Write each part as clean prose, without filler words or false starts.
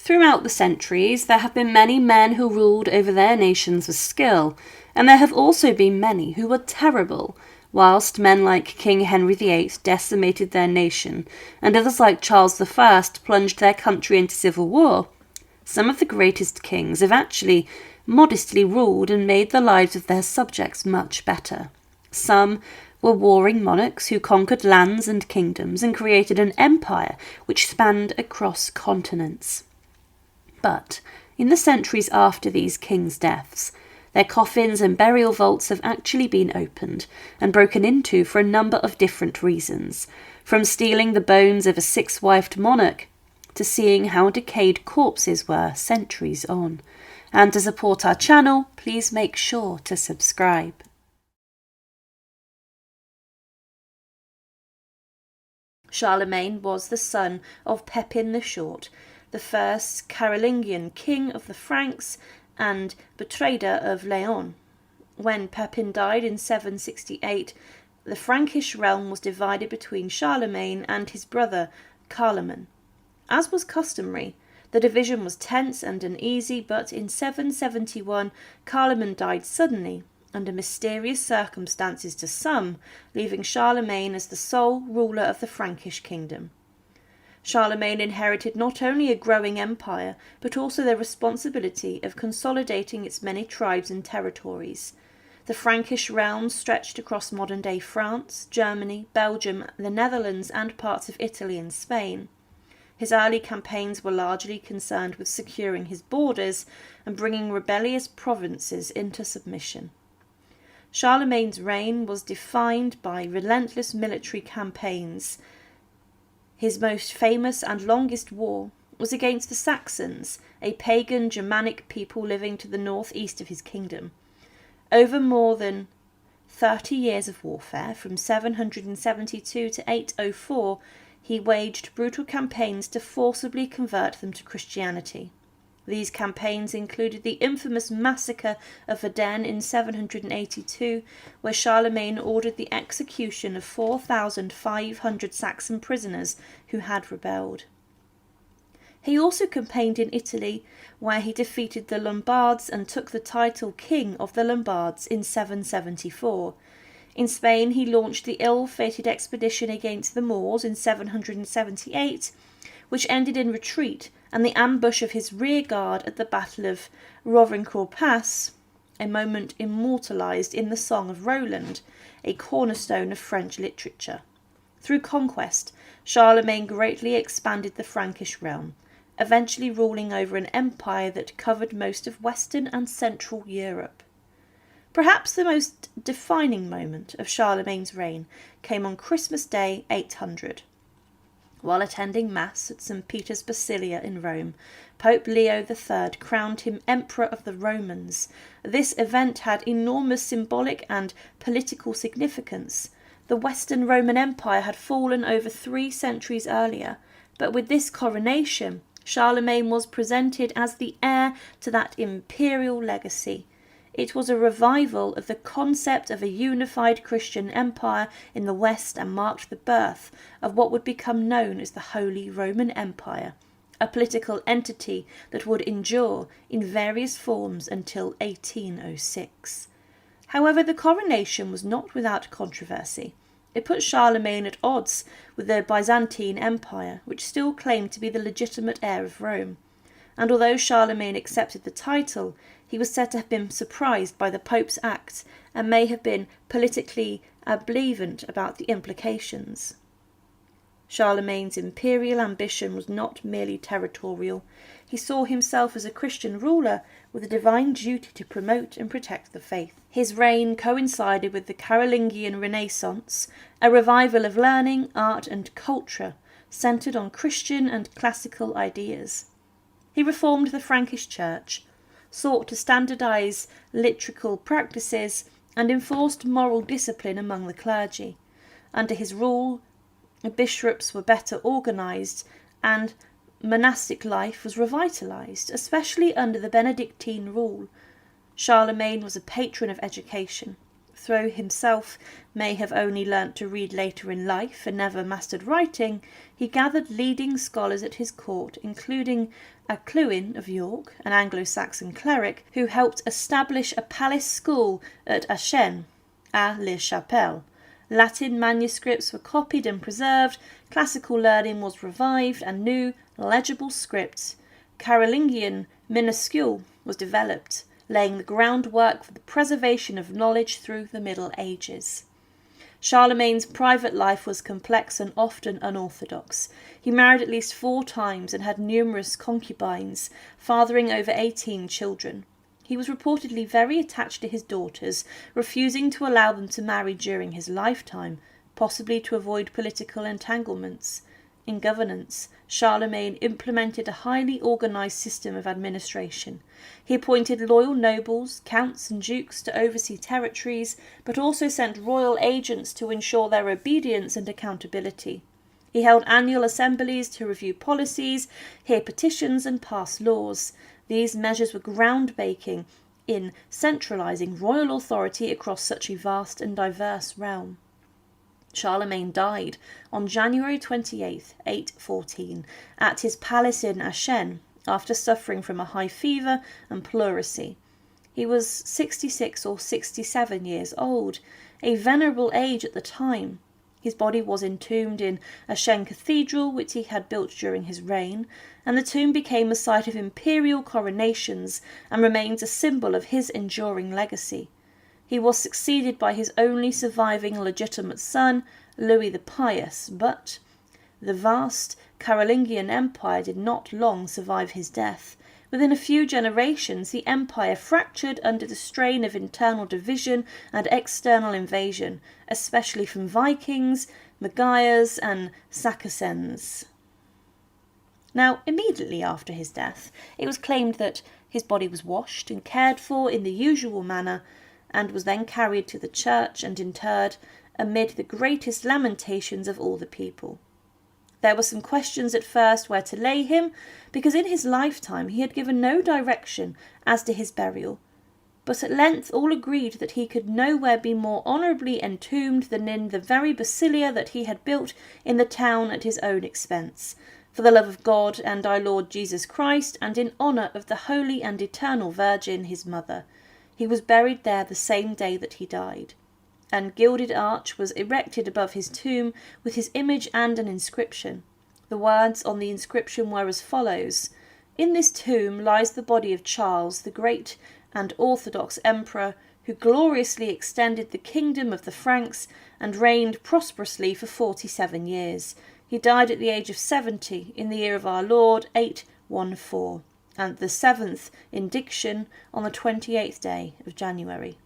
Throughout the centuries, there have been many men who ruled over their nations with skill, and there have also been many who were terrible, whilst men like King Henry VIII decimated their nation, and others like Charles I plunged their country into civil war. Some of the greatest kings have actually modestly ruled and made the lives of their subjects much better. Some were warring monarchs who conquered lands and kingdoms and created an empire which spanned across continents. But in the centuries after these kings' deaths, their coffins and burial vaults have actually been opened and broken into for a number of different reasons, from stealing the bones of a six-wifed monarch to seeing how decayed corpses were centuries on. And to support our channel, please make sure to subscribe. Charlemagne was the son of Pepin the Short, the first Carolingian king of the Franks and Bertrada of Leon. When Pepin died in 768, the Frankish realm was divided between Charlemagne and his brother Carloman. As was customary, the division was tense and uneasy, but in 771 Carloman died suddenly, under mysterious circumstances to some, leaving Charlemagne as the sole ruler of the Frankish kingdom. Charlemagne inherited not only a growing empire, but also the responsibility of consolidating its many tribes and territories. The Frankish realm stretched across modern-day France, Germany, Belgium, the Netherlands, and parts of Italy and Spain. His early campaigns were largely concerned with securing his borders and bringing rebellious provinces into submission. Charlemagne's reign was defined by relentless military campaigns. His most famous and longest war was against the Saxons, a pagan Germanic people living to the northeast of his kingdom. Over more than 30 years of warfare, from 772 to 804, he waged brutal campaigns to forcibly convert them to Christianity. These campaigns included the infamous massacre of Verdun in 782, where Charlemagne ordered the execution of 4,500 Saxon prisoners who had rebelled. He also campaigned in Italy, where he defeated the Lombards and took the title King of the Lombards in 774. In Spain, he launched the ill-fated expedition against the Moors in 778, which ended in retreat and the ambush of his rear guard at the Battle of Rovrincourt Pass, a moment immortalised in the Song of Roland, a cornerstone of French literature. Through conquest, Charlemagne greatly expanded the Frankish realm, eventually ruling over an empire that covered most of Western and Central Europe. Perhaps the most defining moment of Charlemagne's reign came on Christmas Day 800. While attending Mass at St. Peter's Basilica in Rome, Pope Leo III crowned him Emperor of the Romans. This event had enormous symbolic and political significance. The Western Roman Empire had fallen over 3 centuries earlier, but with this coronation, Charlemagne was presented as the heir to that imperial legacy. It was a revival of the concept of a unified Christian empire in the West and marked the birth of what would become known as the Holy Roman Empire, a political entity that would endure in various forms until 1806. However, the coronation was not without controversy. It put Charlemagne at odds with the Byzantine Empire, which still claimed to be the legitimate heir of Rome. And although Charlemagne accepted the title, he was said to have been surprised by the Pope's act and may have been politically ambivalent about the implications. Charlemagne's imperial ambition was not merely territorial. He saw himself as a Christian ruler with a divine duty to promote and protect the faith. His reign coincided with the Carolingian Renaissance, a revival of learning, art and culture centred on Christian and classical ideas. He reformed the Frankish Church, sought to standardise liturgical practices, and enforced moral discipline among the clergy. Under his rule, bishops were better organised and monastic life was revitalised, especially under the Benedictine rule. Charlemagne was a patron of education. though himself may have only learnt to read later in life and never mastered writing, he gathered leading scholars at his court, including Clwyn of York, an Anglo-Saxon cleric, who helped establish a palace school at Aachen, Aix-la-Chapelle. Latin manuscripts were copied and preserved, classical learning was revived, and new, legible scripts, Carolingian minuscule, was developed, laying the groundwork for the preservation of knowledge through the Middle Ages. Charlemagne's private life was complex and often unorthodox. He married at least 4 times and had numerous concubines, fathering over 18 children. He was reportedly very attached to his daughters, refusing to allow them to marry during his lifetime, possibly to avoid political entanglements. In governance, Charlemagne implemented a highly organised system of administration. He appointed loyal nobles, counts and dukes to oversee territories, but also sent royal agents to ensure their obedience and accountability. He held annual assemblies to review policies, hear petitions and pass laws. These measures were groundbreaking in centralising royal authority across such a vast and diverse realm. Charlemagne died on January 28, 814, at his palace in Aachen, after suffering from a high fever and pleurisy. He was 66 or 67 years old, a venerable age at the time. His body was entombed in Aachen Cathedral, which he had built during his reign, and the tomb became a site of imperial coronations and remains a symbol of his enduring legacy. He was succeeded by his only surviving legitimate son, Louis the Pious, but the vast Carolingian Empire did not long survive his death. Within a few generations, the empire fractured under the strain of internal division and external invasion, especially from Vikings, Magyars and Saracens. Now, immediately after his death, it was claimed that his body was washed and cared for in the usual manner, and was then carried to the church and interred amid the greatest lamentations of all the people. There were some questions at first where to lay him, because in his lifetime he had given no direction as to his burial, but at length all agreed that he could nowhere be more honourably entombed than in the very basilia that he had built in the town at his own expense, for the love of God and our Lord Jesus Christ, and in honour of the Holy and Eternal Virgin, his mother. He was buried there the same day that he died. An gilded arch was erected above his tomb with his image and an inscription. The words on the inscription were as follows: "In this tomb lies the body of Charles, the great and orthodox emperor, who gloriously extended the kingdom of the Franks and reigned prosperously for 47 years. He died at the age of 70 in the year of our Lord 814. And the 7th indiction on the 28th day of January."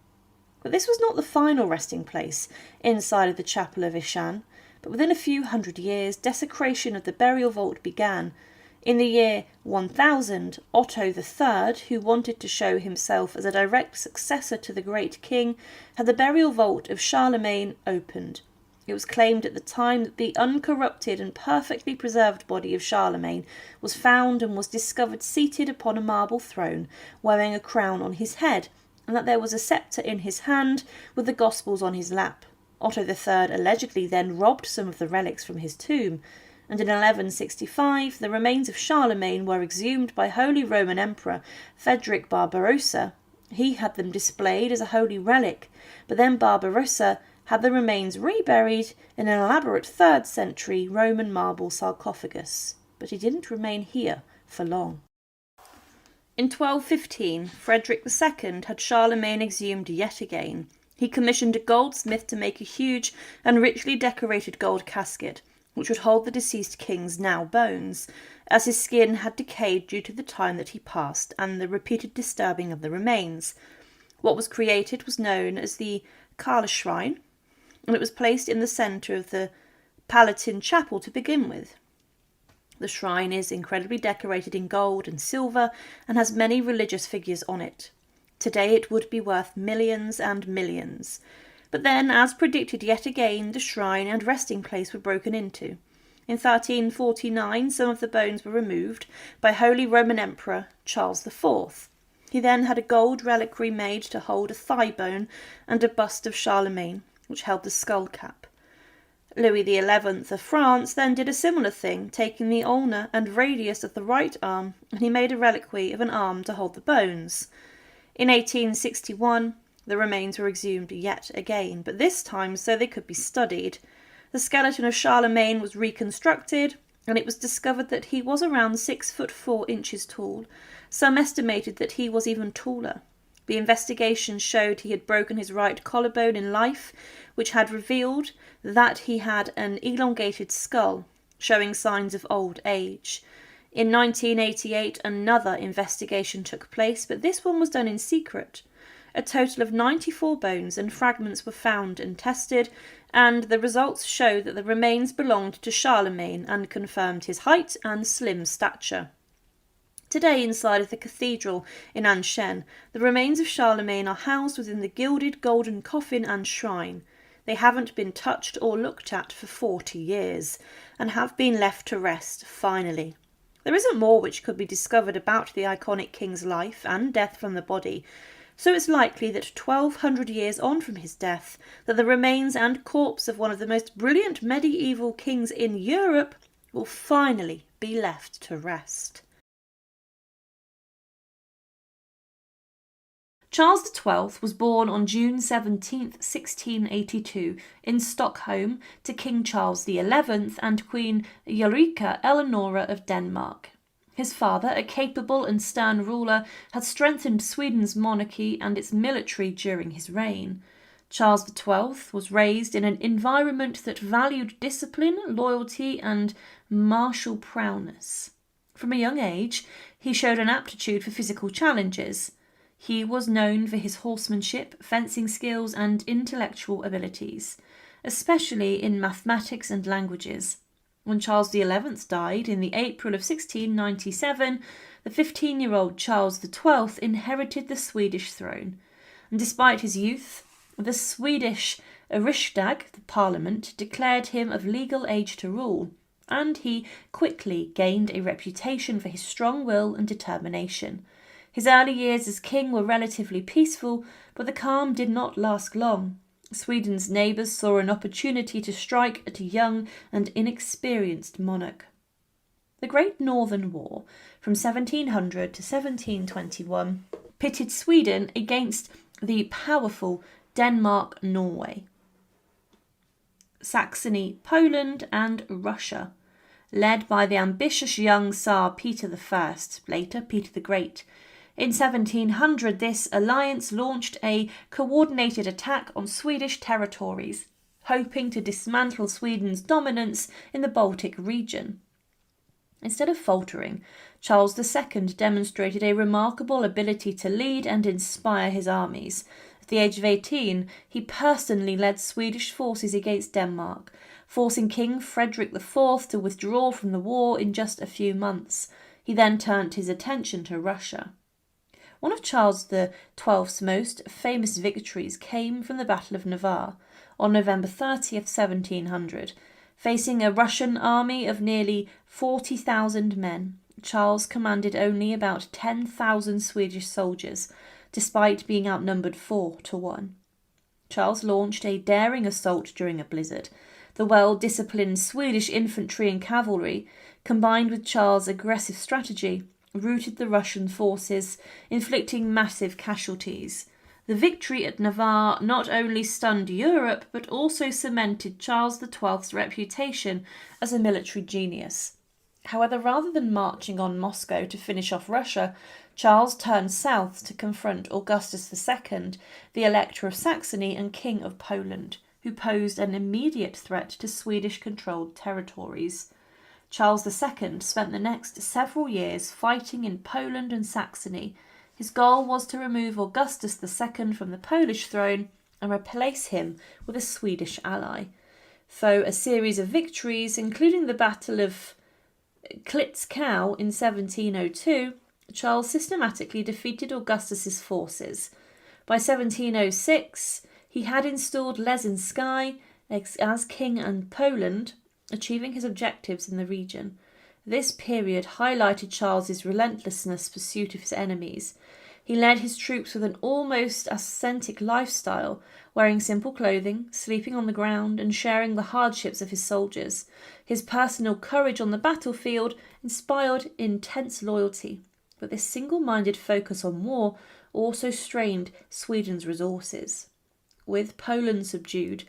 But this was not the final resting place inside of the chapel of Aachen, but within a few hundred years desecration of the burial vault began. In the year 1000, Otto III, who wanted to show himself as a direct successor to the great king, had the burial vault of Charlemagne opened. It was claimed at the time that the uncorrupted and perfectly preserved body of Charlemagne was found and was discovered seated upon a marble throne, wearing a crown on his head, and that there was a sceptre in his hand with the Gospels on his lap. Otto III allegedly then robbed some of the relics from his tomb, and in 1165 the remains of Charlemagne were exhumed by Holy Roman Emperor Frederick Barbarossa. He had them displayed as a holy relic, but then Barbarossa had the remains reburied in an elaborate 3rd century Roman marble sarcophagus. But he didn't remain here for long. In 1215, Frederick II had Charlemagne exhumed yet again. He commissioned a goldsmith to make a huge and richly decorated gold casket, which would hold the deceased king's now bones, as his skin had decayed due to the time that he passed and the repeated disturbing of the remains. What was created was known as the Karl Shrine, and it was placed in the centre of the Palatine Chapel to begin with. The shrine is incredibly decorated in gold and silver and has many religious figures on it. Today it would be worth millions and millions. But then, as predicted yet again, the shrine and resting place were broken into. In 1349, some of the bones were removed by Holy Roman Emperor Charles IV. He then had a gold reliquary made to hold a thigh bone and a bust of Charlemagne, which held the skull cap. Louis XI of France then did a similar thing, taking the ulna and radius of the right arm, and he made a reliquary of an arm to hold the bones. In 1861, the remains were exhumed yet again, but this time so they could be studied. The skeleton of Charlemagne was reconstructed, and it was discovered that he was around 6'4" tall. Some estimated that he was even taller. The investigation showed he had broken his right collarbone in life, which had revealed that he had an elongated skull, showing signs of old age. In 1988, another investigation took place, but this one was done in secret. A total of 94 bones and fragments were found and tested, and the results showed that the remains belonged to Charlemagne and confirmed his height and slim stature. Today, inside of the cathedral in Ancien, the remains of Charlemagne are housed within the gilded golden coffin and shrine. They haven't been touched or looked at for 40 years, and have been left to rest, finally. There isn't more which could be discovered about the iconic king's life and death from the body, so it's likely that 1200 years on from his death, that the remains and corpse of one of the most brilliant medieval kings in Europe will finally be left to rest. Charles XII was born on June 17, 1682, in Stockholm to King Charles XI and Queen Ulrika Eleonora of Denmark. His father, a capable and stern ruler, had strengthened Sweden's monarchy and its military during his reign. Charles XII was raised in an environment that valued discipline, loyalty, and martial prowess. From a young age, he showed an aptitude for physical challenges. He was known for his horsemanship, fencing skills, and intellectual abilities, especially in mathematics and languages. When Charles XI died in the April of 1697, the 15-year-old Charles XII inherited the Swedish throne. And despite his youth, the Swedish Riksdag, the parliament, declared him of legal age to rule, and he quickly gained a reputation for his strong will and determination. His early years as king were relatively peaceful, but the calm did not last long. Sweden's neighbours saw an opportunity to strike at a young and inexperienced monarch. The Great Northern War, from 1700 to 1721, pitted Sweden against the powerful Denmark-Norway, Saxony, Poland, and Russia, led by the ambitious young Tsar Peter I, later Peter the Great. In 1700, this alliance launched a coordinated attack on Swedish territories, hoping to dismantle Sweden's dominance in the Baltic region. Instead of faltering, Charles II demonstrated a remarkable ability to lead and inspire his armies. At the age of 18, he personally led Swedish forces against Denmark, forcing King Frederick IV to withdraw from the war in just a few months. He then turned his attention to Russia. One of Charles XII's most famous victories came from the Battle of Navarre on November 30th, 1700. Facing a Russian army of nearly 40,000 men, Charles commanded only about 10,000 Swedish soldiers, despite being outnumbered 4-1. Charles launched a daring assault during a blizzard. The well-disciplined Swedish infantry and cavalry, combined with Charles' aggressive strategy, routed the Russian forces, inflicting massive casualties. The victory at Navarre not only stunned Europe, but also cemented Charles XII's reputation as a military genius. However, rather than marching on Moscow to finish off Russia, Charles turned south to confront Augustus II, the Elector of Saxony and King of Poland, who posed an immediate threat to Swedish-controlled territories. Charles II spent the next several years fighting in Poland and Saxony. His goal was to remove Augustus II from the Polish throne and replace him with a Swedish ally. Through a series of victories, including the Battle of Klitzkau in 1702, Charles systematically defeated Augustus's forces. By 1706, he had installed Lesinski as king in Poland, achieving his objectives in the region. This period highlighted Charles's relentless pursuit of his enemies. He He led his troops with an almost ascetic lifestyle, wearing simple clothing, sleeping on the ground, and sharing the hardships of his soldiers. His personal courage on the battlefield inspired intense loyalty, but this single-minded focus on war also strained Sweden's resources. With Poland subdued,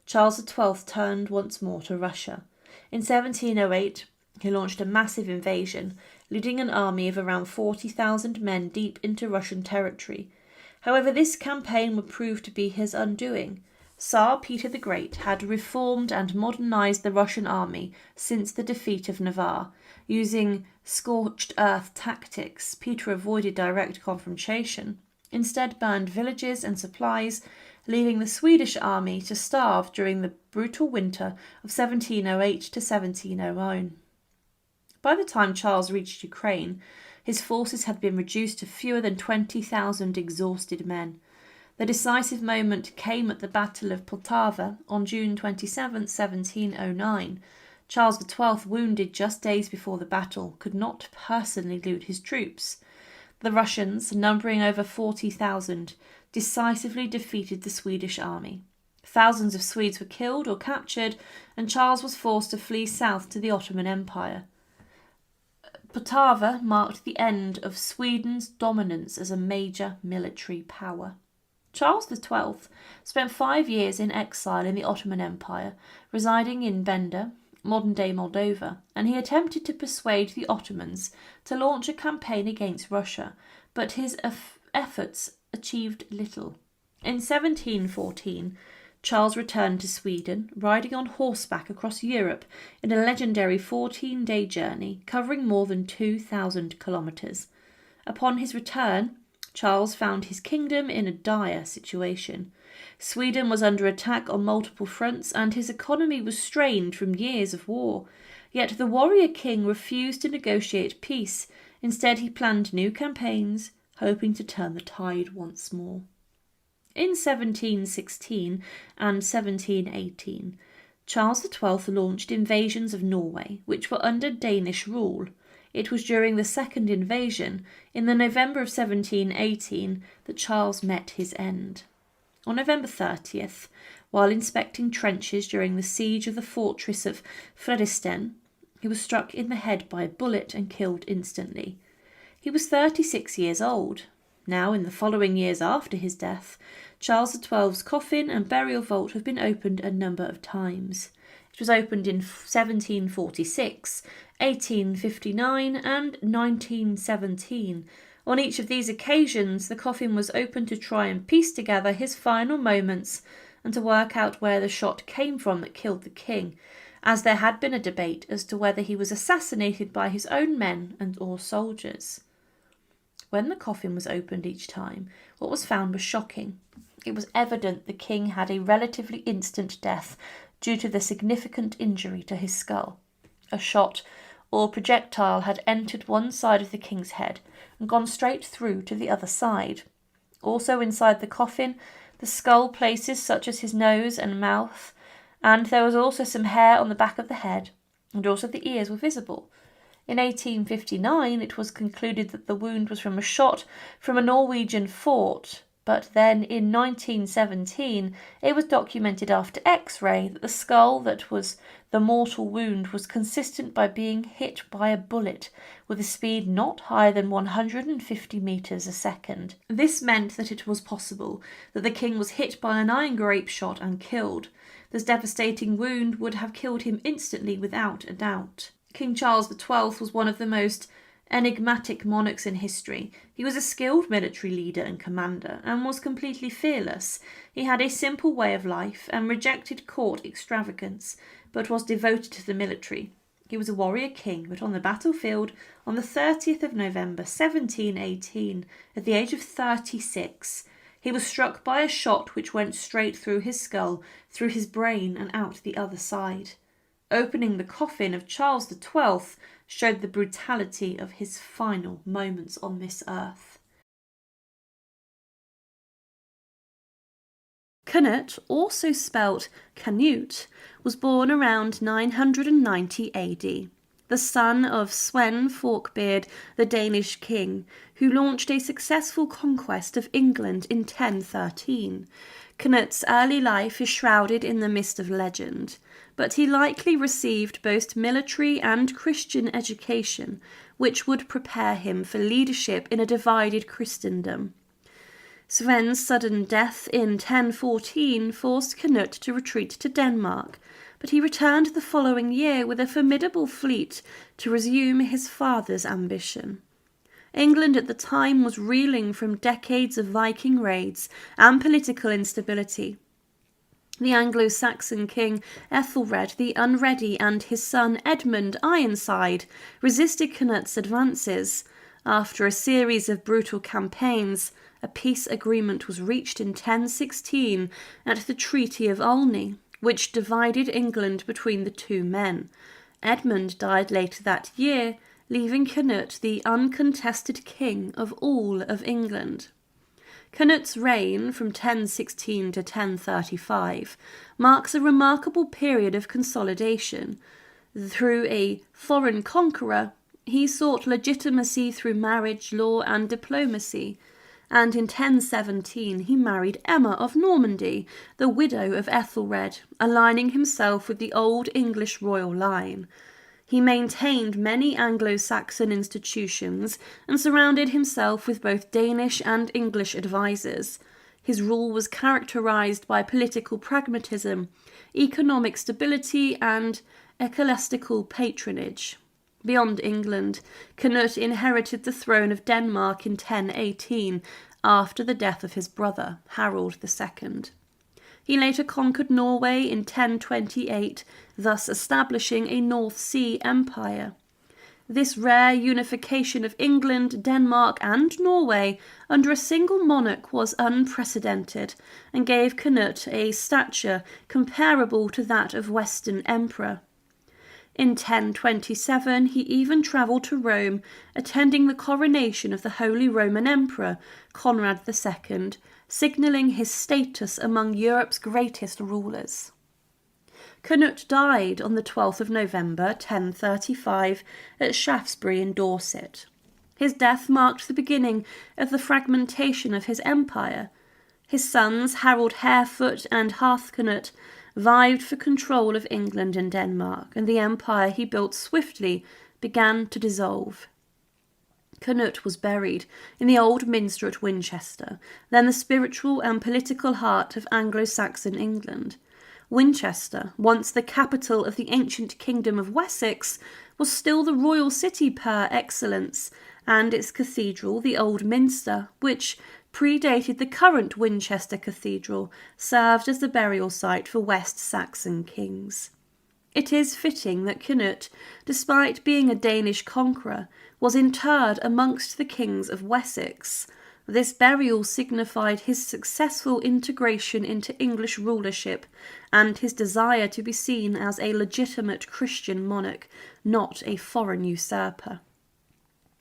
Charles XII turned once more to Russia. In 1708, he launched a massive invasion, leading an army of around 40,000 men deep into Russian territory. However, this campaign would prove to be his undoing. Tsar Peter the Great had reformed and modernized the Russian army since the defeat of Navarre. Using scorched earth tactics, Peter avoided direct confrontation, instead burned villages and supplies, leaving the Swedish army to starve during the brutal winter of 1708 to 1709. By the time Charles reached Ukraine, his forces had been reduced to fewer than 20,000 exhausted men. The decisive moment came at the Battle of Poltava on June 27, 1709. Charles XII, wounded just days before the battle, could not personally lead his troops. The Russians, numbering over 40,000, decisively defeated the Swedish army. Thousands of Swedes were killed or captured, and Charles was forced to flee south to the Ottoman Empire. Poltava marked the end of Sweden's dominance as a major military power. Charles XII spent 5 years in exile in the Ottoman Empire, residing in Bender, modern-day Moldova, and he attempted to persuade the Ottomans to launch a campaign against Russia, but his efforts achieved little. In 1714, Charles returned to Sweden, riding on horseback across Europe in a legendary 14-day journey covering more than 2,000 kilometres. Upon his return, Charles found his kingdom in a dire situation. Sweden was under attack on multiple fronts, and his economy was strained from years of war. Yet the warrior king refused to negotiate peace. Instead, he planned new campaigns, hoping to turn the tide once more. In 1716 and 1718, Charles XII launched invasions of Norway, which were under Danish rule. It was during the second invasion, in the November of 1718, that Charles met his end. On November 30th, while inspecting trenches during the siege of the fortress of Fredriksten, he was struck in the head by a bullet and killed instantly. He was 36 years old. Now, in the following years after his death, Charles XII's coffin and burial vault have been opened a number of times. It was opened in 1746, 1859 and 1917. On each of these occasions, the coffin was opened to try and piece together his final moments and to work out where the shot came from that killed the king, as there had been a debate as to whether he was assassinated by his own men and or soldiers. When the coffin was opened each time, what was found was shocking. It was evident the king had a relatively instant death due to the significant injury to his skull. A shot or projectile had entered one side of the king's head and gone straight through to the other side. Also inside the coffin, the skull places such as his nose and mouth, and there was also some hair on the back of the head, and also the ears were visible. In 1859, it was concluded that the wound was from a shot from a Norwegian fort, but then in 1917, it was documented after X-ray that the skull that was the mortal wound was consistent by being hit by a bullet with a speed not higher than 150 metres a second. This meant that it was possible that the king was hit by an iron grape shot and killed. This devastating wound would have killed him instantly without a doubt. King Charles XII was one of the most enigmatic monarchs in history. He was a skilled military leader and commander, and was completely fearless. He had a simple way of life and rejected court extravagance, but was devoted to the military. He was a warrior king, but on the battlefield, on the 30th of November 1718, at the age of 36, he was struck by a shot which went straight through his skull, through his brain, and out the other side. Opening the coffin of Charles XII showed the brutality of his final moments on this earth. Cnut, also spelt Cnut, was born around 990 AD. the son of Sweyn Forkbeard, the Danish king, who launched a successful conquest of England in 1013. Cnut's early life is shrouded in the mist of legend, but he likely received both military and Christian education, which would prepare him for leadership in a divided Christendom. Sweyn's sudden death in 1014 forced Cnut to retreat to Denmark, but he returned the following year with a formidable fleet to resume his father's ambition. England at the time was reeling from decades of Viking raids and political instability. The Anglo-Saxon king Ethelred the Unready and his son Edmund Ironside resisted Cnut's advances. After a series of brutal campaigns, a peace agreement was reached in 1016 at the Treaty of Olney, which divided England between the two men. Edmund died later that year, leaving Cnut the uncontested king of all of England. Cnut's reign from 1016 to 1035 marks a remarkable period of consolidation. Through a foreign conqueror, he sought legitimacy through marriage, law, and diplomacy, and in 1017 he married Emma of Normandy, the widow of Ethelred, aligning himself with the old English royal line. He maintained many Anglo-Saxon institutions and surrounded himself with both Danish and English advisors. His rule was characterized by political pragmatism, economic stability, and ecclesiastical patronage. Beyond England, Cnut inherited the throne of Denmark in 1018 after the death of his brother, Harold II. He later conquered Norway in 1028, thus establishing a North Sea empire. This rare unification of England, Denmark, and Norway under a single monarch was unprecedented and gave Cnut a stature comparable to that of Western emperor. In 1027, he even travelled to Rome, attending the coronation of the Holy Roman Emperor, Conrad II, signalling his status among Europe's greatest rulers. Cnut died on the 12th of November 1035 at Shaftesbury in Dorset. His death marked the beginning of the fragmentation of his empire. His sons, Harold Harefoot and Harthcnut, vied for control of England and Denmark, and the empire he built swiftly began to dissolve. Cnut was buried in the old minster at Winchester, then the spiritual and political heart of Anglo-Saxon England. Winchester, once the capital of the ancient kingdom of Wessex, was still the royal city par excellence, and its cathedral, the Old Minster, which predated the current Winchester Cathedral, served as the burial site for West Saxon kings. It is fitting that Cnut, despite being a Danish conqueror, was interred amongst the kings of Wessex. This burial signified his successful integration into English rulership and his desire to be seen as a legitimate Christian monarch, not a foreign usurper.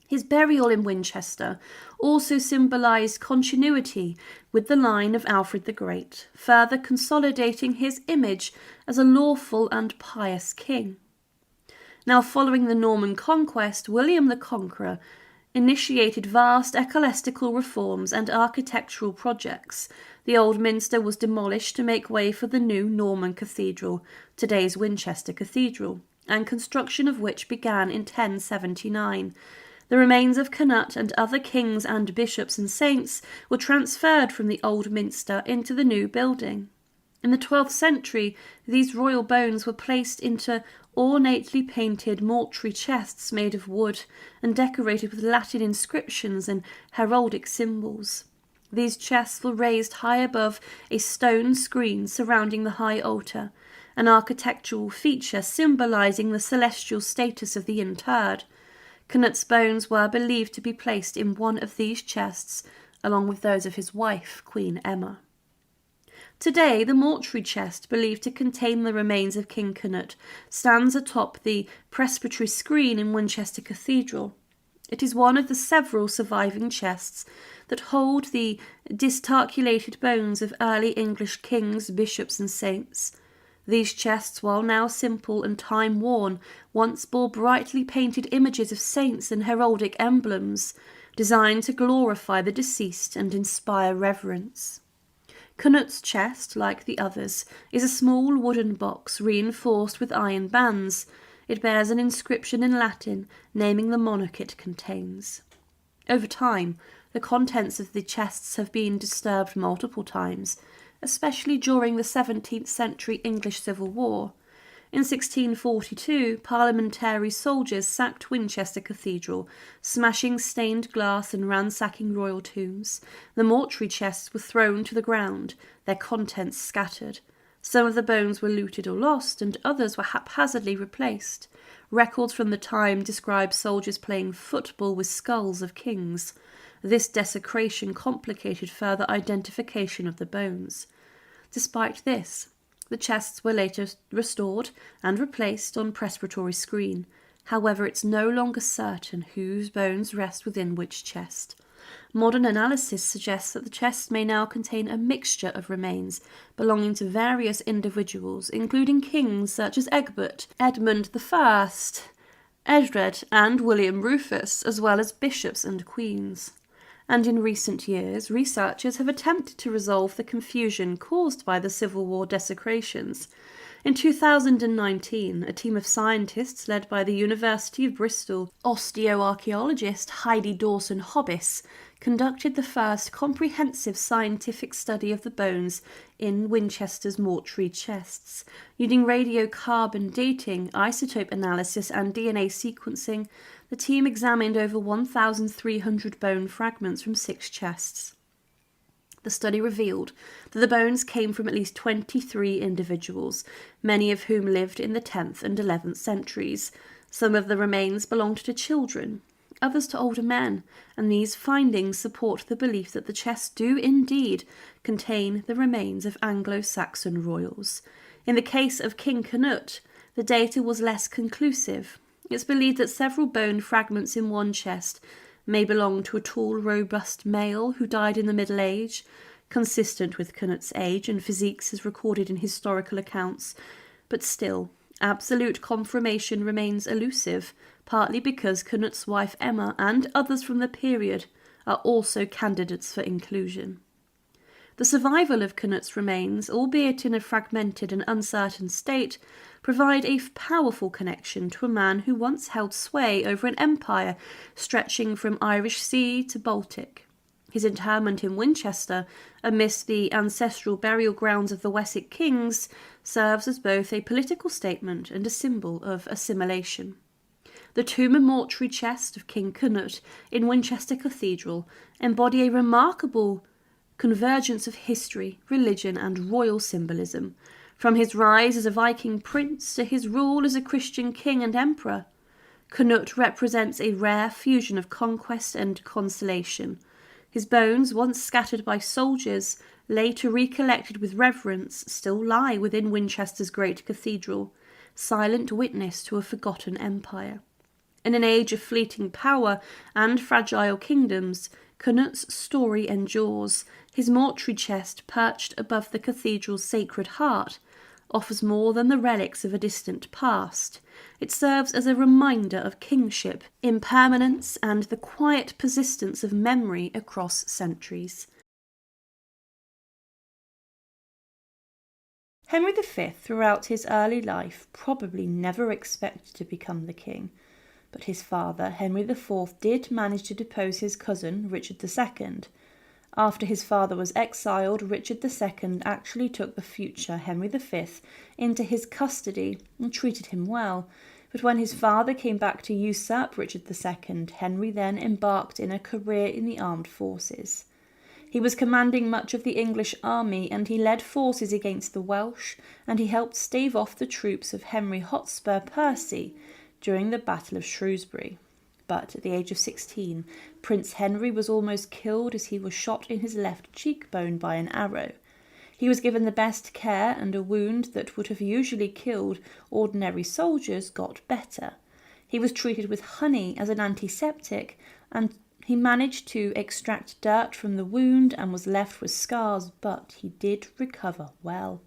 His burial in Winchester also symbolised continuity with the line of Alfred the Great, further consolidating his image as a lawful and pious king. Now, following the Norman conquest, William the Conqueror initiated vast ecclesiastical reforms and architectural projects. The old minster was demolished to make way for the new Norman cathedral, today's Winchester Cathedral, and construction of which began in 1079. The remains of Cnut and other kings and bishops and saints were transferred from the old minster into the new building. In the 12th century, these royal bones were placed into ornately painted mortuary chests made of wood and decorated with Latin inscriptions and heraldic symbols. These chests were raised high above a stone screen surrounding the high altar, an architectural feature symbolising the celestial status of the interred. Cnut's bones were believed to be placed in one of these chests, along with those of his wife, Queen Emma. Today, the mortuary chest, believed to contain the remains of King Cnut, stands atop the presbytery screen in Winchester Cathedral. It is one of the several surviving chests that hold the disarticulated bones of early English kings, bishops and saints. These chests, while now simple and time-worn, once bore brightly painted images of saints and heraldic emblems, designed to glorify the deceased and inspire reverence. Cnut's chest, like the others, is a small wooden box reinforced with iron bands. It bears an inscription in Latin naming the monarch it contains. Over time, the contents of the chests have been disturbed multiple times, especially during the 17th century English Civil War. In 1642, parliamentary soldiers sacked Winchester Cathedral, smashing stained glass and ransacking royal tombs. The mortuary chests were thrown to the ground, their contents scattered. Some of the bones were looted or lost, and others were haphazardly replaced. Records from the time describe soldiers playing football with skulls of kings. This desecration complicated further identification of the bones. Despite this, the chests were later restored and replaced on presbytery screen. However, it's no longer certain whose bones rest within which chest. Modern analysis suggests that the chest may now contain a mixture of remains belonging to various individuals, including kings such as Egbert, Edmund I, Edred, and William Rufus, as well as bishops and queens. And in recent years, researchers have attempted to resolve the confusion caused by the Civil War desecrations. In 2019, a team of scientists led by the University of Bristol osteoarchaeologist Heidi Dawson-Hobbis conducted the first comprehensive scientific study of the bones in Winchester's mortuary chests. Using radiocarbon dating, isotope analysis, and DNA sequencing, the team examined over 1,300 bone fragments from 6 chests. The study revealed that the bones came from at least 23 individuals, many of whom lived in the 10th and 11th centuries. Some of the remains belonged to children, others to older men, and these findings support the belief that the chests do indeed contain the remains of Anglo-Saxon royals. In the case of King Cnut, the data was less conclusive. It's believed that several bone fragments in one chest may belong to a tall, robust male who died in the Middle Age, consistent with Cnut's age and physiques as recorded in historical accounts, but still, absolute confirmation remains elusive, partly because Cnut's wife Emma and others from the period are also candidates for inclusion. The survival of Cnut's remains, albeit in a fragmented and uncertain state, provide a powerful connection to a man who once held sway over an empire stretching from Irish Sea to Baltic. His interment in Winchester, amidst the ancestral burial grounds of the Wessex kings, serves as both a political statement and a symbol of assimilation. The tomb and mortuary chest of King Cnut in Winchester Cathedral embody a remarkable convergence of history, religion, and royal symbolism, from his rise as a Viking prince to his rule as a Christian king and emperor. Cnut represents a rare fusion of conquest and consolation. His bones, once scattered by soldiers, later recollected with reverence, still lie within Winchester's great cathedral, silent witness to a forgotten empire. In an age of fleeting power and fragile kingdoms, Cnut's story endures. His mortuary chest, perched above the cathedral's sacred heart, offers more than the relics of a distant past. It serves as a reminder of kingship, impermanence, and the quiet persistence of memory across centuries. Henry V, throughout his early life, probably never expected to become the king, but his father, Henry IV, did manage to depose his cousin, Richard II. After his father was exiled, Richard II actually took the future Henry V into his custody and treated him well. But when his father came back to usurp Richard II, Henry then embarked in a career in the armed forces. He was commanding much of the English army, and he led forces against the Welsh, and he helped stave off the troops of Henry Hotspur Percy during the Battle of Shrewsbury. But at the age of 16, Prince Henry was almost killed as he was shot in his left cheekbone by an arrow. He was given the best care, and a wound that would have usually killed ordinary soldiers got better. He was treated with honey as an antiseptic, and he managed to extract dirt from the wound and was left with scars, but he did recover well.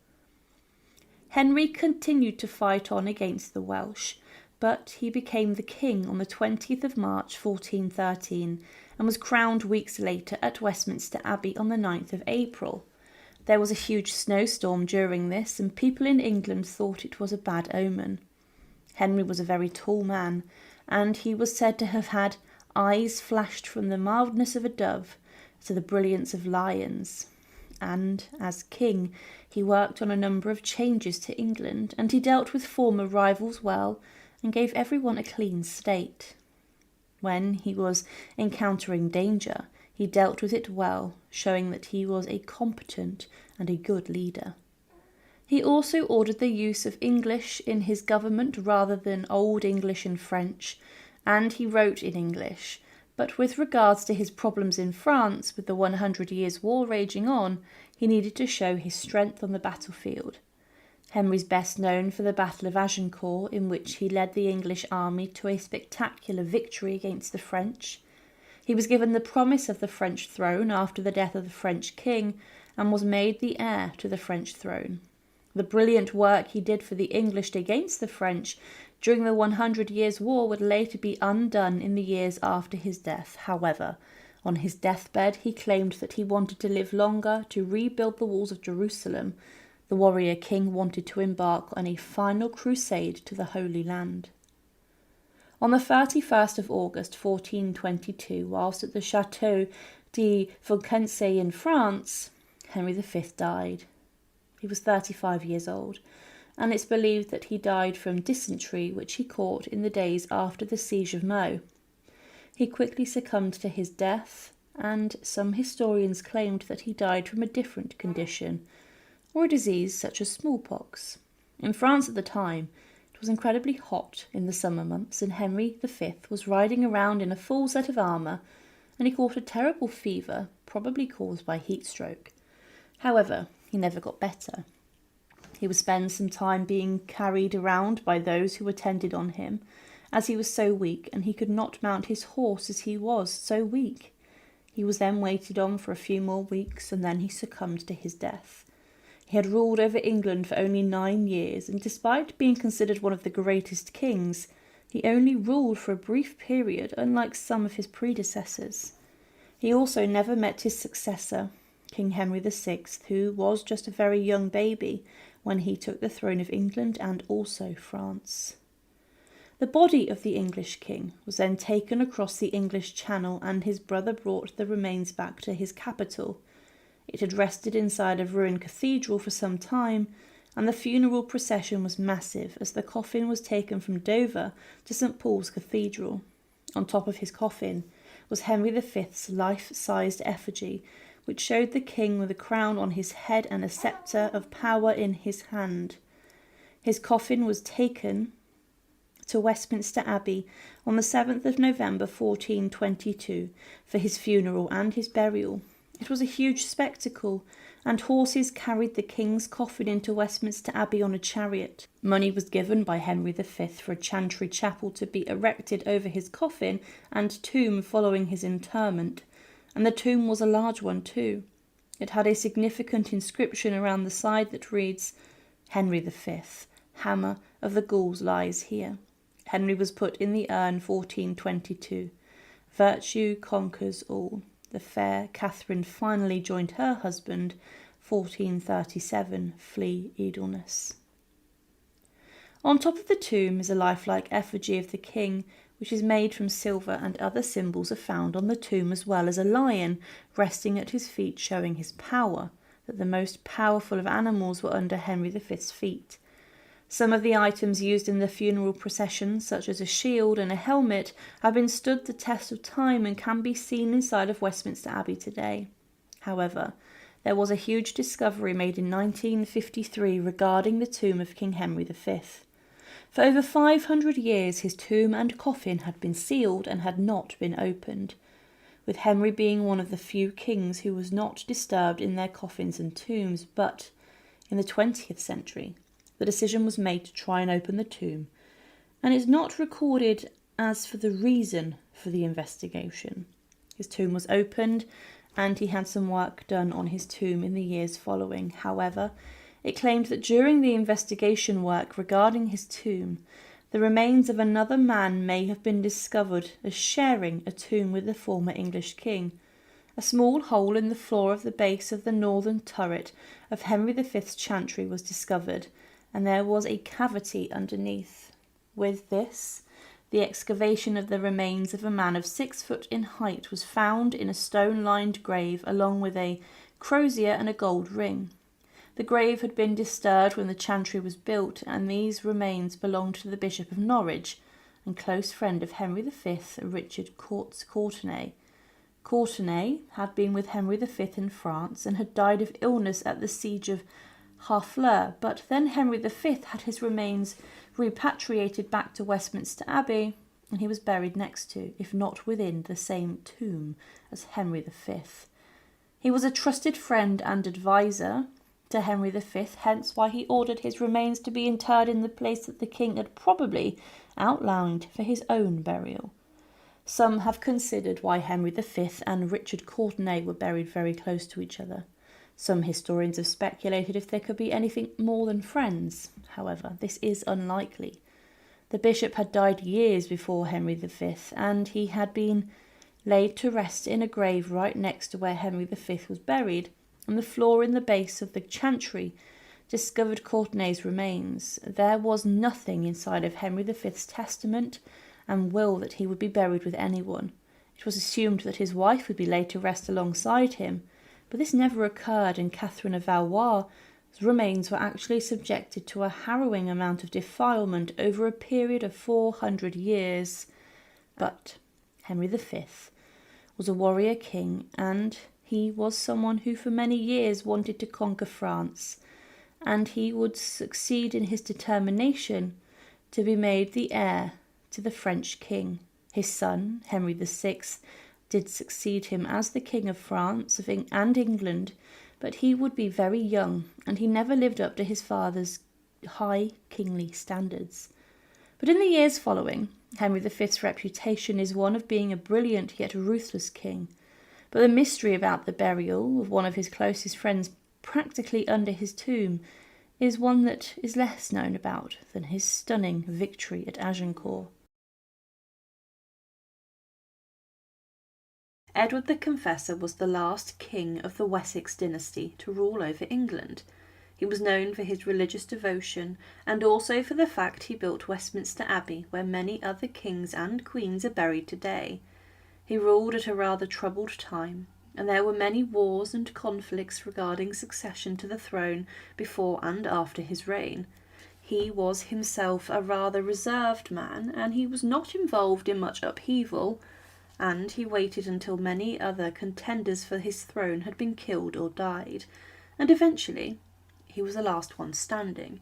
Henry continued to fight on against the Welsh, but he became the king on the 20th of March 1413 and was crowned weeks later at Westminster Abbey on the 9th of April. There was a huge snowstorm during this, and people in England thought it was a bad omen. Henry was a very tall man, and he was said to have had eyes flashed from the mildness of a dove to the brilliance of lions. And, as king, he worked on a number of changes to England, and he dealt with former rivals well and gave everyone a clean state. When he was encountering danger, he dealt with it well, showing that he was a competent and a good leader. He also ordered the use of English in his government rather than Old English and French, and he wrote in English. But with regards to his problems in France, with the 100 Years' War raging on, he needed to show his strength on the battlefield. Henry's best known for the Battle of Agincourt, in which he led the English army to a spectacular victory against the French. He was given the promise of the French throne after the death of the French king, and was made the heir to the French throne. The brilliant work he did for the English against the French during the 100 Years' War would later be undone in the years after his death. However, on his deathbed he claimed that he wanted to live longer to rebuild the walls of Jerusalem. The warrior king wanted to embark on a final crusade to the Holy Land. On the 31st of August 1422, whilst at the Château de Vaucancy in France, Henry V died. He was 35 years old, and it's believed that he died from dysentery, which he caught in the days after the siege of Meaux. He quickly succumbed to his death, and some historians claimed that he died from a different condition, or a disease such as smallpox. In France at the time, it was incredibly hot in the summer months, and Henry V was riding around in a full set of armour, and he caught a terrible fever, probably caused by heat stroke. However, he never got better. He would spend some time being carried around by those who attended on him, as he was so weak, and he could not mount his horse as he was so weak. He was then waited on for a few more weeks, and then he succumbed to his death. He had ruled over England for only 9 years, and despite being considered one of the greatest kings, he only ruled for a brief period, unlike some of his predecessors. He also never met his successor, King Henry VI, who was just a very young baby when he took the throne of England and also France. The body of the English king was then taken across the English Channel, and his brother brought the remains back to his capital. It had rested inside a ruined cathedral for some time, and the funeral procession was massive as the coffin was taken from Dover to St. Paul's Cathedral. On top of his coffin was Henry V's life-sized effigy, which showed the king with a crown on his head and a sceptre of power in his hand. His coffin was taken to Westminster Abbey on the 7th of November 1422 for his funeral and his burial. It was a huge spectacle, and horses carried the king's coffin into Westminster Abbey on a chariot. Money was given by Henry V for a chantry chapel to be erected over his coffin and tomb following his interment, and the tomb was a large one too. It had a significant inscription around the side that reads, "Henry V, Hammer of the Gauls lies here." Henry was put in the urn 1422. Virtue conquers all. The fair Catherine finally joined her husband, 1437, flee idleness. On top of the tomb is a lifelike effigy of the king, which is made from silver, and other symbols are found on the tomb, as well as a lion resting at his feet, showing his power, that the most powerful of animals were under Henry V's feet. Some of the items used in the funeral procession, such as a shield and a helmet, have been stood the test of time and can be seen inside of Westminster Abbey today. However, there was a huge discovery made in 1953 regarding the tomb of King Henry V. For over 500 years his tomb and coffin had been sealed and had not been opened, with Henry being one of the few kings who was not disturbed in their coffins and tombs. But in the 20th century, the decision was made to try and open the tomb, and is not recorded as for the reason for the investigation. His tomb was opened, and he had some work done on his tomb in the years following. However, It claimed that during the investigation work regarding his tomb, the remains of another man may have been discovered as sharing a tomb with the former English king. A small hole in the floor of the base of the northern turret of Henry V's chantry was discovered, and there was a cavity underneath. With this, the excavation of the remains of a man of 6 foot in height was found in a stone-lined grave, along with a crozier and a gold ring. The grave had been disturbed when the chantry was built, and these remains belonged to the Bishop of Norwich and close friend of Henry V, Richard Courtenay. Courtenay had been with Henry V in France and had died of illness at the siege of Harfleur, but then Henry V had his remains repatriated back to Westminster Abbey, and he was buried next to, if not within, the same tomb as Henry V. He was a trusted friend and adviser to Henry V, hence why he ordered his remains to be interred in the place that the king had probably outlined for his own burial. Some have considered why Henry V and Richard Courtenay were buried very close to each other. Some historians have speculated if there could be anything more than friends. However, this is unlikely. The bishop had died years before Henry V, and he had been laid to rest in a grave right next to where Henry V was buried, and the floor in the base of the chantry discovered Courtenay's remains. There was nothing inside of Henry V's testament and will that he would be buried with anyone. It was assumed that his wife would be laid to rest alongside him, but this never occurred, and Catherine of Valois' remains were actually subjected to a harrowing amount of defilement over a period of 400 years. But Henry V was a warrior king, and he was someone who for many years wanted to conquer France, and he would succeed in his determination to be made the heir to the French king. His son, Henry VI, did succeed him as the King of France and England, but he would be very young, and he never lived up to his father's high kingly standards. But in the years following, Henry V's reputation is one of being a brilliant yet ruthless king. But the mystery about the burial of one of his closest friends practically under his tomb is one that is less known about than his stunning victory at Agincourt. Edward the Confessor was the last king of the Wessex dynasty to rule over England. He was known for his religious devotion and also for the fact he built Westminster Abbey, where many other kings and queens are buried today. He ruled at a rather troubled time, and there were many wars and conflicts regarding succession to the throne before and after his reign. He was himself a rather reserved man, and he was not involved in much upheaval, and he waited until many other contenders for his throne had been killed or died, and eventually he was the last one standing.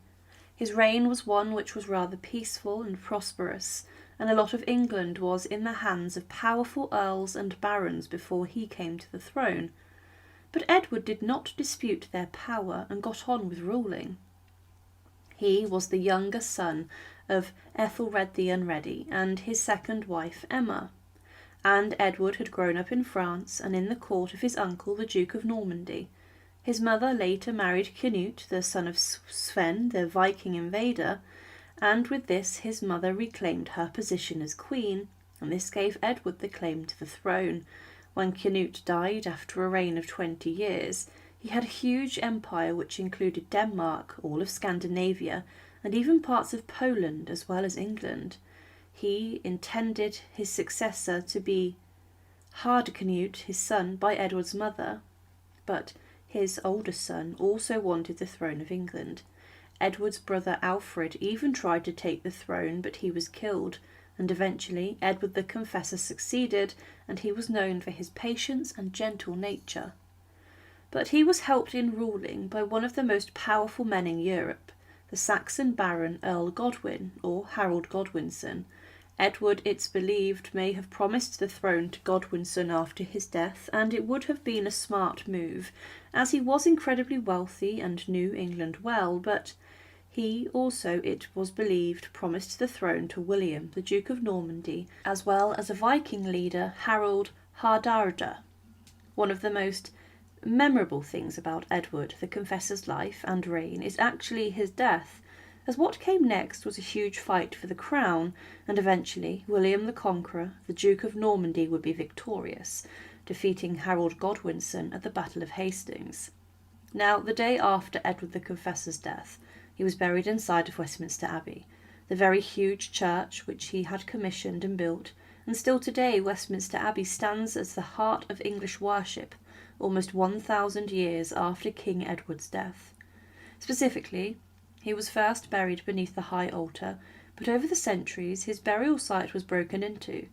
His reign was one which was rather peaceful and prosperous, and a lot of England was in the hands of powerful earls and barons before he came to the throne. But Edward did not dispute their power and got on with ruling. He was the younger son of Ethelred the Unready and his second wife Emma, and Edward had grown up in France and in the court of his uncle the Duke of Normandy. His mother later married Cnut, the son of Sven, the Viking invader, and with this his mother reclaimed her position as queen, and this gave Edward the claim to the throne. When Cnut died after a reign of 20 years, he had a huge empire which included Denmark, all of Scandinavia, and even parts of Poland as well as England. He intended his successor to be Hardicanute, his son, by Edward's mother, but his older son also wanted the throne of England. Edward's brother Alfred even tried to take the throne, but he was killed, and eventually Edward the Confessor succeeded, and he was known for his patience and gentle nature. But he was helped in ruling by one of the most powerful men in Europe, the Saxon Baron Earl Godwin, or Harold Godwinson. Edward, it's believed, may have promised the throne to Godwinson after his death, and it would have been a smart move, as he was incredibly wealthy and knew England well, but he also, it was believed, promised the throne to William, the Duke of Normandy, as well as a Viking leader, Harold Hardarda, one of the most memorable things about Edward the Confessor's life and reign is actually his death, as what came next was a huge fight for the crown, and eventually William the Conqueror, the Duke of Normandy, would be victorious, defeating Harold Godwinson at the Battle of Hastings. Now, the day after Edward the Confessor's death, he was buried inside of Westminster Abbey, the very huge church which he had commissioned and built, and still today Westminster Abbey stands as the heart of English worship, almost 1,000 years after King Edward's death. Specifically, he was first buried beneath the high altar, but over the centuries his burial site was broken into.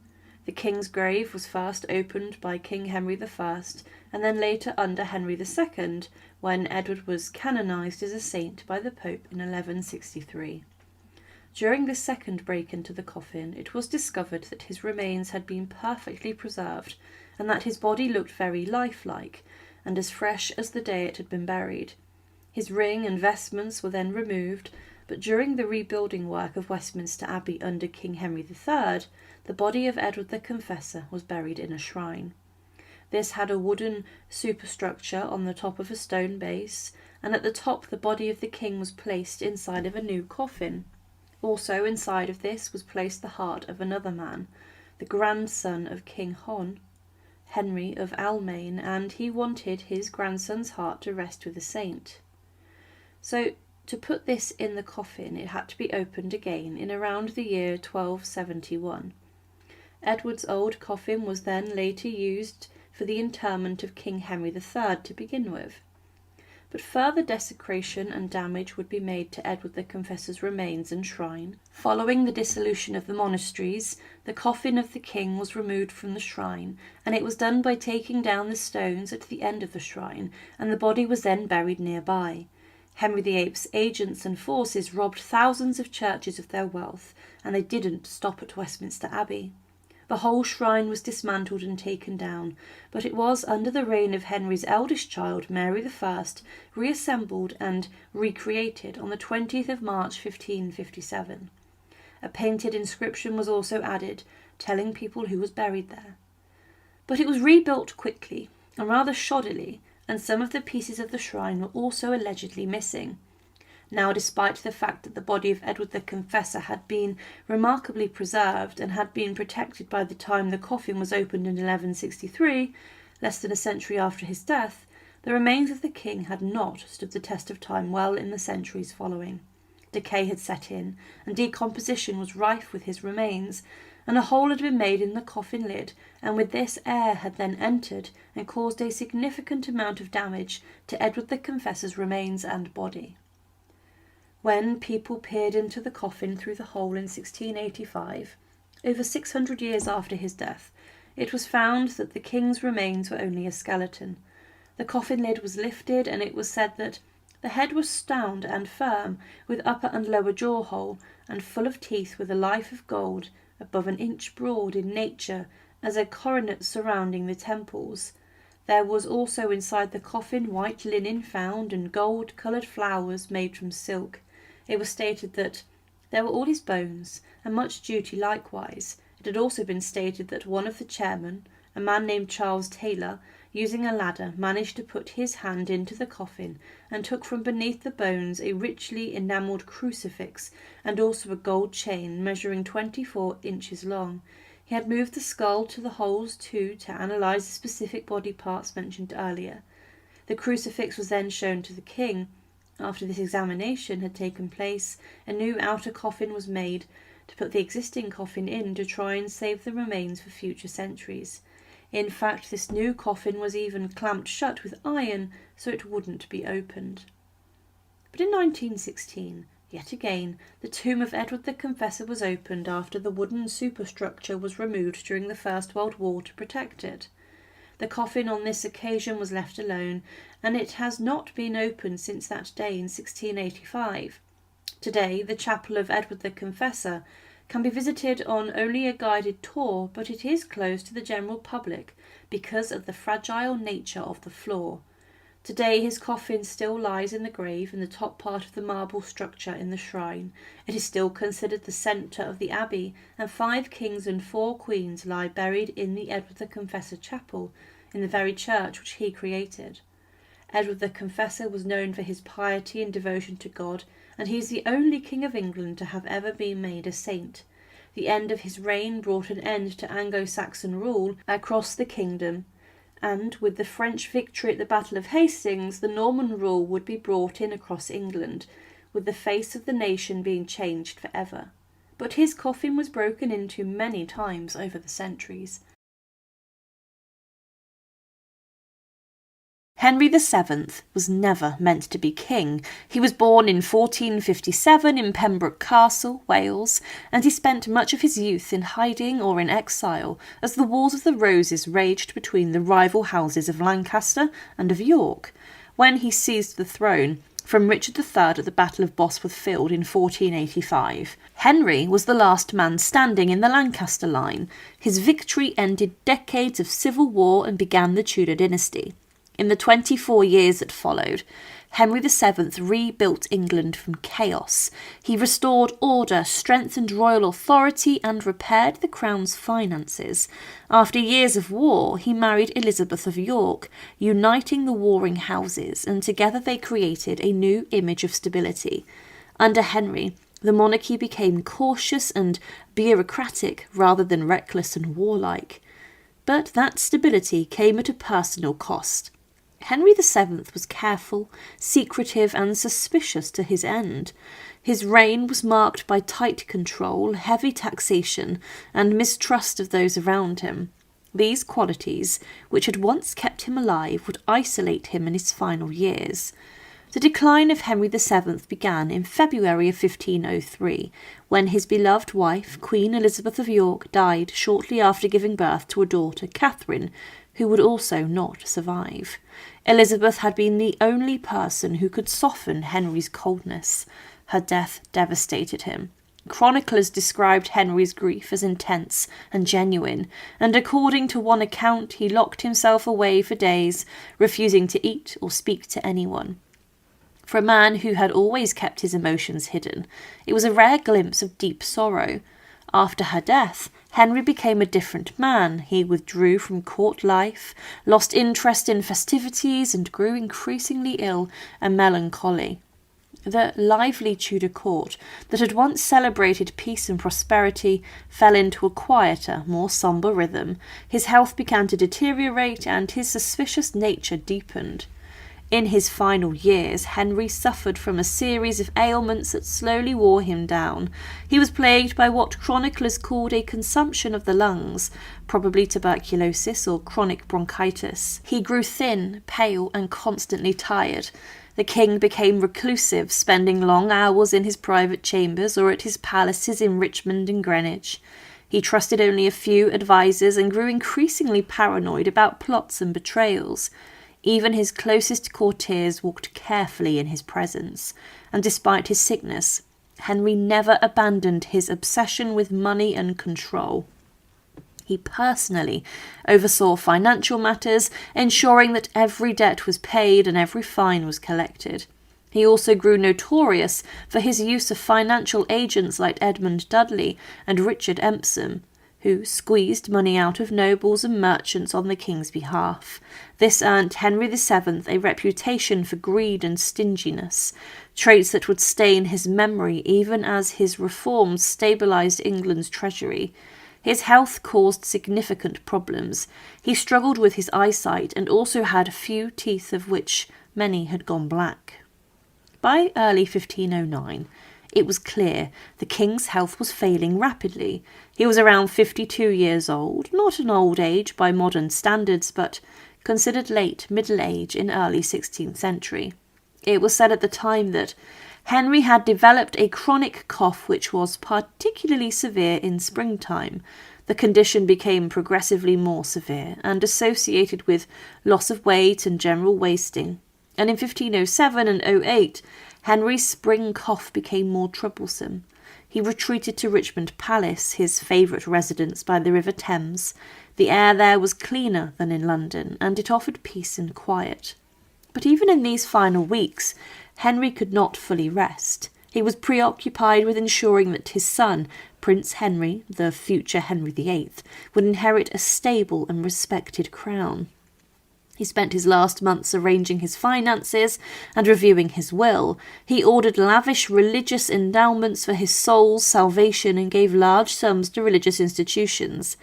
The king's grave was first opened by King Henry I, and then later under Henry II, when Edward was canonised as a saint by the Pope in 1163. During this second break into the coffin, it was discovered that his remains had been perfectly preserved, and that his body looked very lifelike, and as fresh as the day it had been buried. His ring and vestments were then removed, but during the rebuilding work of Westminster Abbey under King Henry III, the body of Edward the Confessor was buried in a shrine. This had a wooden superstructure on the top of a stone base, and at the top the body of the king was placed inside of a new coffin. Also inside of this was placed the heart of another man, the grandson of King Hon, Henry of Almaine, and he wanted his grandson's heart to rest with a saint. So, to put this in the coffin, it had to be opened again in around the year 1271. Edward's old coffin was then later used for the interment of King Henry III to begin with. But further desecration and damage would be made to Edward the Confessor's remains and shrine. Following the dissolution of the monasteries, the coffin of the king was removed from the shrine, and it was done by taking down the stones at the end of the shrine, and the body was then buried nearby. Henry VIII's agents and forces robbed thousands of churches of their wealth, and they didn't stop at Westminster Abbey. The whole shrine was dismantled and taken down, but it was under the reign of Henry's eldest child, Mary I, reassembled and recreated on the 20th of March 1557. A painted inscription was also added, telling people who was buried there. But it was rebuilt quickly and rather shoddily, and some of the pieces of the shrine were also allegedly missing. Now, despite the fact that the body of Edward the Confessor had been remarkably preserved and had been protected by the time the coffin was opened in 1163, less than a century after his death, the remains of the king had not stood the test of time well in the centuries following. Decay had set in, and decomposition was rife with his remains, and a hole had been made in the coffin lid, and with this air had then entered and caused a significant amount of damage to Edward the Confessor's remains and body. When people peered into the coffin through the hole in 1685, over 600 years after his death, it was found that the king's remains were only a skeleton. The coffin lid was lifted, and it was said that the head was sound and firm, with upper and lower jaw hole, and full of teeth with a life of gold, above an inch broad in nature, as a coronet surrounding the temples. There was also inside the coffin white linen found, and gold-coloured flowers made from silk. It was stated that there were all his bones, and much duty likewise. It had also been stated that one of the chairmen, a man named Charles Taylor, using a ladder, managed to put his hand into the coffin and took from beneath the bones a richly enamelled crucifix and also a gold chain measuring 24 inches long. He had moved the skull to the holes too to analyse the specific body parts mentioned earlier. The crucifix was then shown to the king. After this examination had taken place, a new outer coffin was made to put the existing coffin in to try and save the remains for future centuries. In fact, this new coffin was even clamped shut with iron so it wouldn't be opened. But in 1916, yet again, the tomb of Edward the Confessor was opened after the wooden superstructure was removed during the First World War to protect it. The coffin on this occasion was left alone, and it has not been opened since that day in 1685. Today, the chapel of Edward the Confessor can be visited on only a guided tour, but it is closed to the general public because of the fragile nature of the floor. Today his coffin still lies in the grave in the top part of the marble structure in the shrine. It is still considered the centre of the abbey, and 5 kings and 4 queens lie buried in the Edward the Confessor chapel, in the very church which he created. Edward the Confessor was known for his piety and devotion to God, and he is the only king of England to have ever been made a saint. The end of his reign brought an end to Anglo-Saxon rule across the kingdom, and with the French victory at the Battle of Hastings, the Norman rule would be brought in across England, with the face of the nation being changed forever. But his coffin was broken into many times over the centuries. Henry VII was never meant to be king. He was born in 1457 in Pembroke Castle, Wales, and he spent much of his youth in hiding or in exile as the Wars of the Roses raged between the rival houses of Lancaster and of York. When he seized the throne from Richard III at the Battle of Bosworth Field in 1485, Henry was the last man standing in the Lancaster line. His victory ended decades of civil war and began the Tudor dynasty. In the 24 years that followed, Henry VII rebuilt England from chaos. He restored order, strengthened royal authority, and repaired the crown's finances. After years of war, he married Elizabeth of York, uniting the warring houses, and together they created a new image of stability. Under Henry, the monarchy became cautious and bureaucratic rather than reckless and warlike. But that stability came at a personal cost. Henry VII was careful, secretive, and suspicious to his end. His reign was marked by tight control, heavy taxation, and mistrust of those around him. These qualities, which had once kept him alive, would isolate him in his final years. The decline of Henry VII began in February of 1503, when his beloved wife, Queen Elizabeth of York, died shortly after giving birth to a daughter, Catherine, who would also not survive. Elizabeth had been the only person who could soften Henry's coldness. Her death devastated him. Chroniclers described Henry's grief as intense and genuine, and according to one account, he locked himself away for days, refusing to eat or speak to anyone. For a man who had always kept his emotions hidden, it was a rare glimpse of deep sorrow. After her death, Henry became a different man. He withdrew from court life, lost interest in festivities, and grew increasingly ill and melancholy. The lively Tudor court that had once celebrated peace and prosperity fell into a quieter, more sombre rhythm. His health began to deteriorate, and his suspicious nature deepened. In his final years, Henry suffered from a series of ailments that slowly wore him down. He was plagued by what chroniclers called a consumption of the lungs, probably tuberculosis or chronic bronchitis. He grew thin, pale, and constantly tired. The king became reclusive, spending long hours in his private chambers or at his palaces in Richmond and Greenwich. He trusted only a few advisers and grew increasingly paranoid about plots and betrayals. Even his closest courtiers walked carefully in his presence, and despite his sickness, Henry never abandoned his obsession with money and control. He personally oversaw financial matters, ensuring that every debt was paid and every fine was collected. He also grew notorious for his use of financial agents like Edmund Dudley and Richard Empson, who squeezed money out of nobles and merchants on the king's behalf. This earned Henry VII a reputation for greed and stinginess, traits that would stain his memory even as his reforms stabilised England's treasury. His health caused significant problems. He struggled with his eyesight and also had few teeth, of which many had gone black. By early 1509, it was clear the king's health was failing rapidly. He was around 52 years old, not an old age by modern standards, but considered late middle age in early 16th century. It was said at the time that Henry had developed a chronic cough which was particularly severe in springtime. The condition became progressively more severe and associated with loss of weight and general wasting. And in 1507 and 08, Henry's spring cough became more troublesome. He retreated to Richmond Palace, his favourite residence by the River Thames. The air there was cleaner than in London, and it offered peace and quiet. But even in these final weeks, Henry could not fully rest. He was preoccupied with ensuring that his son, Prince Henry, the future Henry VIII, would inherit a stable and respected crown. He spent his last months arranging his finances and reviewing his will. He ordered lavish religious endowments for his soul's salvation and gave large sums to religious institutions.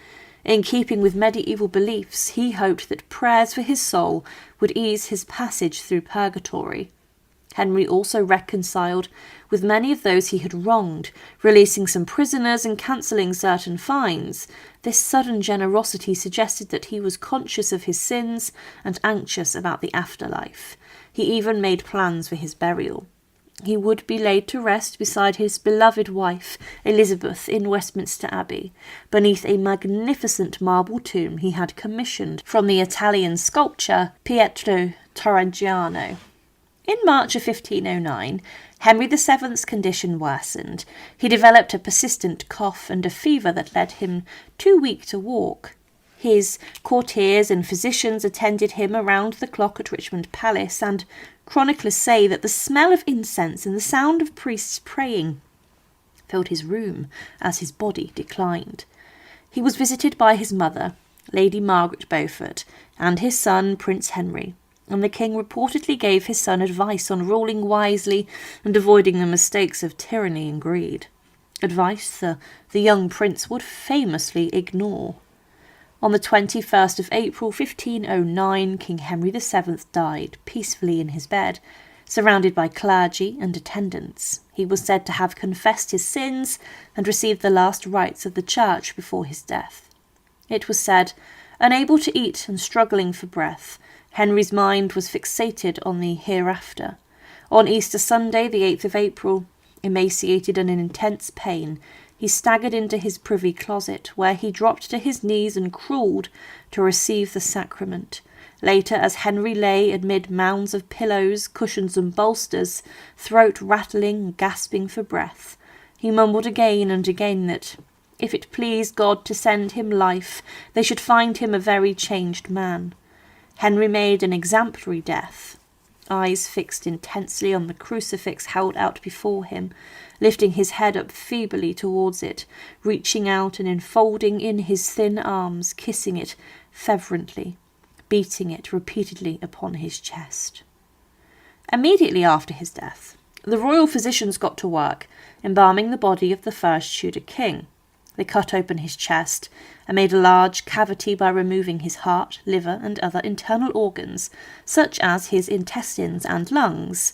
In keeping with medieval beliefs, he hoped that prayers for his soul would ease his passage through purgatory. Henry also reconciled with many of those he had wronged, releasing some prisoners and cancelling certain fines. This sudden generosity suggested that he was conscious of his sins and anxious about the afterlife. He even made plans for his burial. He would be laid to rest beside his beloved wife, Elizabeth, in Westminster Abbey, beneath a magnificent marble tomb he had commissioned from the Italian sculptor Pietro Torrigiano. In March of 1509, Henry VII's condition worsened. He developed a persistent cough and a fever that led him too weak to walk. His courtiers and physicians attended him around the clock at Richmond Palace, and chroniclers say that the smell of incense and the sound of priests praying filled his room as his body declined. He was visited by his mother, Lady Margaret Beaufort, and his son, Prince Henry, and the king reportedly gave his son advice on ruling wisely and avoiding the mistakes of tyranny and greed. Advice the young prince would famously ignore. On the 21st of April 1509, King Henry VII died peacefully in his bed, surrounded by clergy and attendants. He was said to have confessed his sins and received the last rites of the church before his death. It was said, unable to eat and struggling for breath, Henry's mind was fixated on the hereafter. On Easter Sunday, the 8th of April, emaciated and in intense pain, he staggered into his privy closet, where he dropped to his knees and crawled to receive the sacrament. Later, as Henry lay amid mounds of pillows, cushions and bolsters, throat rattling, gasping for breath, he mumbled again and again that, if it pleased God to send him life, they should find him a very changed man. Henry made an exemplary death, eyes fixed intensely on the crucifix held out before him, lifting his head up feebly towards it, reaching out and enfolding in his thin arms, kissing it fervently, beating it repeatedly upon his chest. Immediately after his death, the royal physicians got to work, embalming the body of the first Tudor king. They cut open his chest and made a large cavity by removing his heart, liver, and other internal organs, such as his intestines and lungs.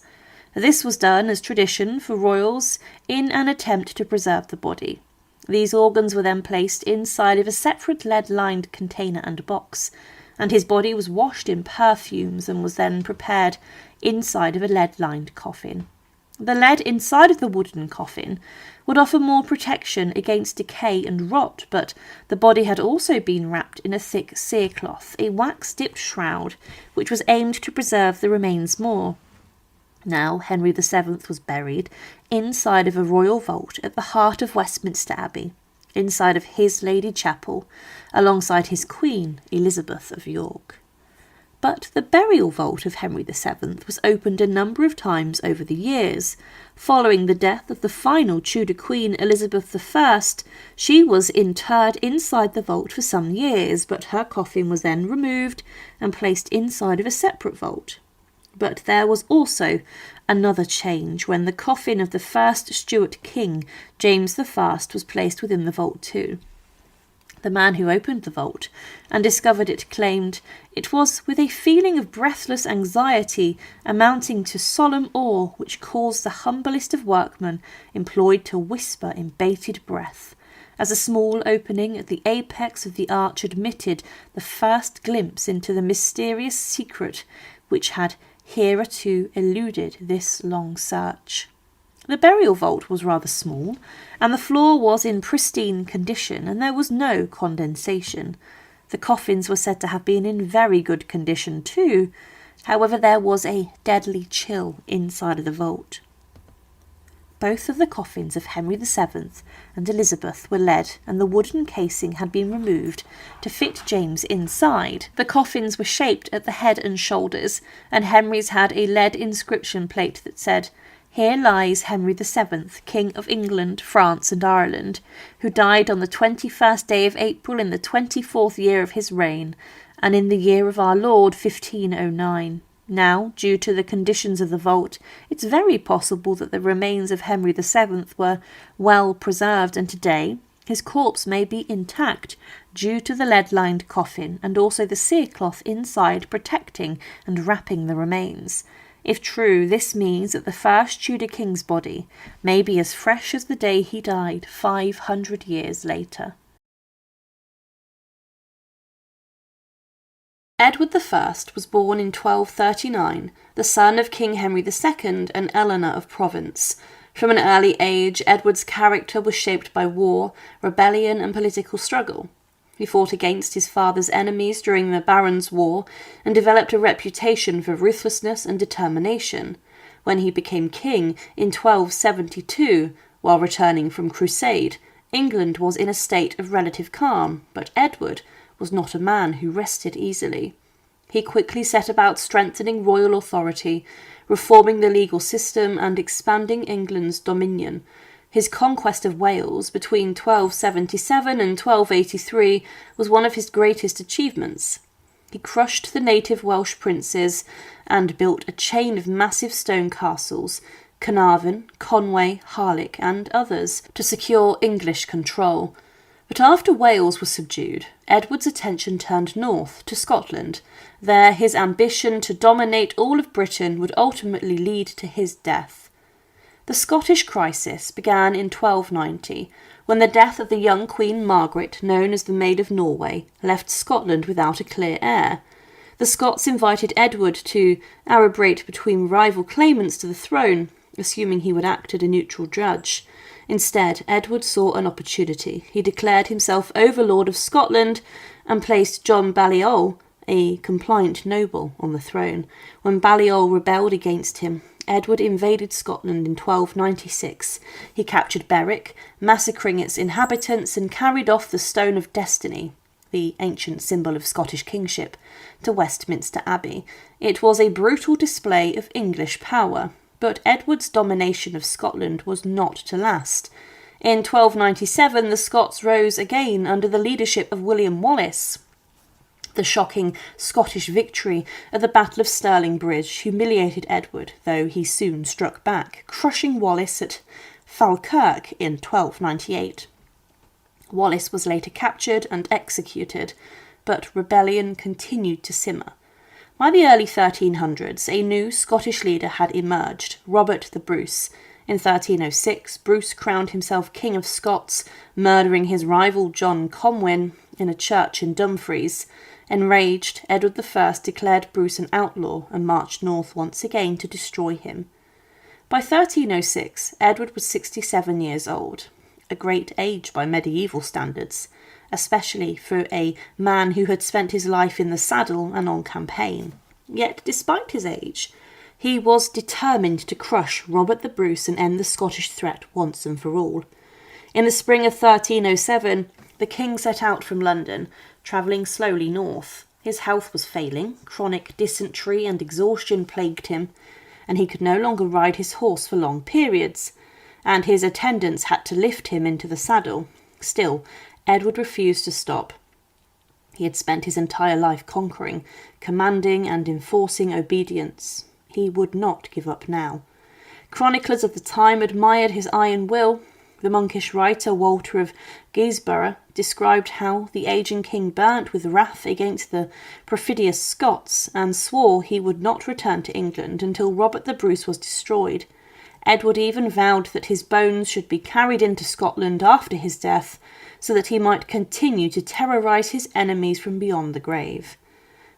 This was done as tradition for royals in an attempt to preserve the body. These organs were then placed inside of a separate lead-lined container and box, and his body was washed in perfumes and was then prepared inside of a lead-lined coffin. The lead inside of the wooden coffin would offer more protection against decay and rot, but the body had also been wrapped in a thick cerecloth, a wax-dipped shroud, which was aimed to preserve the remains more. Now Henry VII was buried inside of a royal vault at the heart of Westminster Abbey, inside of his Lady Chapel, alongside his Queen, Elizabeth of York. But the burial vault of Henry VII was opened a number of times over the years. Following the death of the final Tudor Queen, Elizabeth I, she was interred inside the vault for some years, but her coffin was then removed and placed inside of a separate vault. But there was also another change when the coffin of the first Stuart king, James I, was placed within the vault too. The man who opened the vault and discovered it claimed it was with a feeling of breathless anxiety amounting to solemn awe which caused the humblest of workmen employed to whisper in bated breath, as a small opening at the apex of the arch admitted the first glimpse into the mysterious secret which had hereto eluded this long search. The burial vault was rather small, and the floor was in pristine condition, and there was no condensation. The coffins were said to have been in very good condition too. However, there was a deadly chill inside of the vault. Both of the coffins of Henry VII and Elizabeth were lead, and the wooden casing had been removed to fit James inside. The coffins were shaped at the head and shoulders, and Henry's had a lead inscription plate that said, "Here lies Henry VII, King of England, France and Ireland, who died on the 21st day of April in the 24th year of his reign, and in the year of our Lord 1509. Now, due to the conditions of the vault, it's very possible that the remains of Henry VII were well preserved, and today his corpse may be intact due to the lead-lined coffin and also the cerecloth inside protecting and wrapping the remains. If true, this means that the first Tudor king's body may be as fresh as the day he died 500 years later. Edward I was born in 1239, the son of King Henry II and Eleanor of Provence. From an early age, Edward's character was shaped by war, rebellion and political struggle. He fought against his father's enemies during the Barons' War and developed a reputation for ruthlessness and determination. When he became king in 1272, while returning from crusade, England was in a state of relative calm, but Edward was not a man who rested easily. He quickly set about strengthening royal authority, reforming the legal system and expanding England's dominion. His conquest of Wales between 1277 and 1283 was one of his greatest achievements. He crushed the native Welsh princes and built a chain of massive stone castles, Carnarvon, Conway, Harlech and others, to secure English control. But after Wales was subdued, Edward's attention turned north to Scotland. There, his ambition to dominate all of Britain would ultimately lead to his death. The Scottish crisis began in 1290, when the death of the young Queen Margaret, known as the Maid of Norway, left Scotland without a clear heir. The Scots invited Edward to arbitrate between rival claimants to the throne, assuming he would act as a neutral judge. Instead, Edward saw an opportunity. He declared himself overlord of Scotland and placed John Balliol, a compliant noble, on the throne. When Balliol rebelled against him, Edward invaded Scotland in 1296. He captured Berwick, massacring its inhabitants, and carried off the Stone of Destiny, the ancient symbol of Scottish kingship, to Westminster Abbey. It was a brutal display of English power. But Edward's domination of Scotland was not to last. In 1297, the Scots rose again under the leadership of William Wallace. The shocking Scottish victory at the Battle of Stirling Bridge humiliated Edward, though he soon struck back, crushing Wallace at Falkirk in 1298. Wallace was later captured and executed, but rebellion continued to simmer. By the early 1300s, a new Scottish leader had emerged, Robert the Bruce. In 1306, Bruce crowned himself King of Scots, murdering his rival John Comyn in a church in Dumfries. Enraged, Edward I declared Bruce an outlaw and marched north once again to destroy him. By 1306, Edward was 67 years old, a great age by medieval standards, especially for a man who had spent his life in the saddle and on campaign. Yet, despite his age, he was determined to crush Robert the Bruce and end the Scottish threat once and for all. In the spring of 1307, the king set out from London, travelling slowly north. His health was failing, chronic dysentery and exhaustion plagued him, and he could no longer ride his horse for long periods, and his attendants had to lift him into the saddle. Still, Edward refused to stop. He had spent his entire life conquering, commanding and enforcing obedience. He would not give up now. Chroniclers of the time admired his iron will. The monkish writer Walter of Guisborough described how the aging king burnt with wrath against the perfidious Scots and swore he would not return to England until Robert the Bruce was destroyed. Edward even vowed that his bones should be carried into Scotland after his death, so that he might continue to terrorise his enemies from beyond the grave.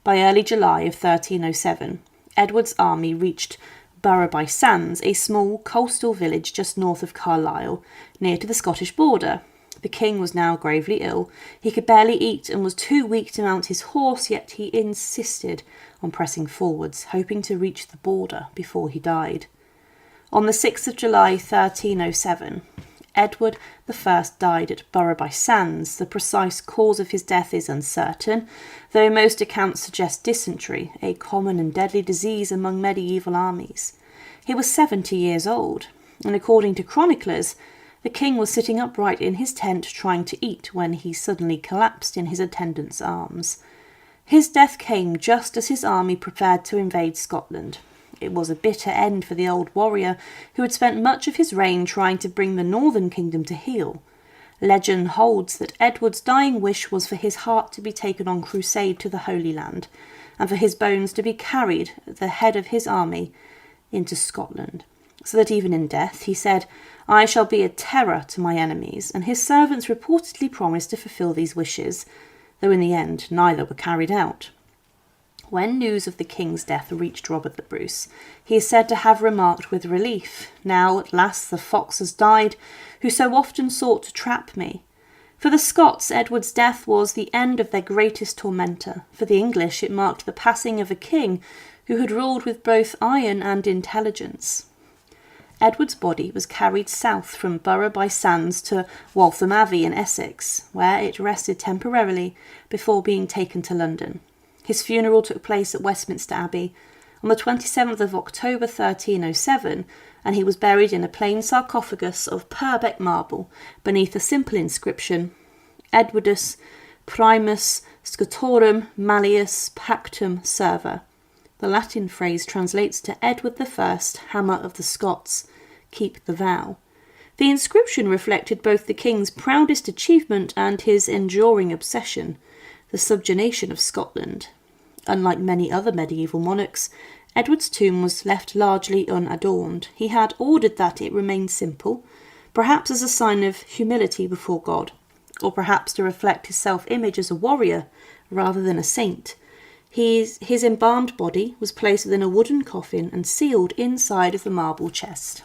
By early July of 1307, Edward's army reached Borough-by-Sands, a small coastal village just north of Carlisle, near to the Scottish border. The king was now gravely ill. He could barely eat and was too weak to mount his horse, yet he insisted on pressing forwards, hoping to reach the border before he died. On the 6th of July 1307, Edward I died at Borough-by-Sands. The precise cause of his death is uncertain, though most accounts suggest dysentery, a common and deadly disease among medieval armies. He was 70 years old, and according to chroniclers, the king was sitting upright in his tent trying to eat when he suddenly collapsed in his attendant's arms. His death came just as his army prepared to invade Scotland. It was a bitter end for the old warrior who had spent much of his reign trying to bring the northern kingdom to heel. Legend holds that Edward's dying wish was for his heart to be taken on crusade to the Holy Land, and for his bones to be carried at the head of his army into Scotland, so that even in death he said, "I shall be a terror to my enemies," and his servants reportedly promised to fulfil these wishes, though in the end neither were carried out. When news of the king's death reached Robert the Bruce, he is said to have remarked with relief, "Now at last the fox has died, who so often sought to trap me." For the Scots, Edward's death was the end of their greatest tormentor. For the English, it marked the passing of a king who had ruled with both iron and intelligence. Edward's body was carried south from Borough by Sands to Waltham Abbey in Essex, where it rested temporarily before being taken to London. His funeral took place at Westminster Abbey on the 27th of October 1307, and he was buried in a plain sarcophagus of Purbeck marble beneath a simple inscription, Edwardus primus Scotorum malleus pactum serva. The Latin phrase translates to Edward I, Hammer of the Scots, keep the vow. The inscription reflected both the king's proudest achievement and his enduring obsession, the subjugation of Scotland. Unlike many other medieval monarchs, Edward's tomb was left largely unadorned. He had ordered that it remain simple, perhaps as a sign of humility before God, or perhaps to reflect his self-image as a warrior rather than a saint. His embalmed body was placed within a wooden coffin and sealed inside of the marble chest.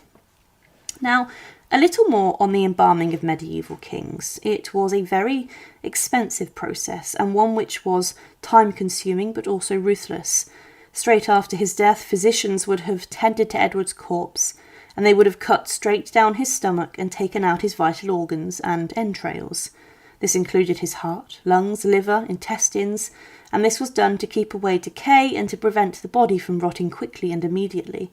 Now, a little more on the embalming of medieval kings. It was a very expensive process, and one which was time-consuming but also ruthless. Straight after his death, physicians would have tended to Edward's corpse, and they would have cut straight down his stomach and taken out his vital organs and entrails. This included his heart, lungs, liver, intestines, and this was done to keep away decay and to prevent the body from rotting quickly and immediately.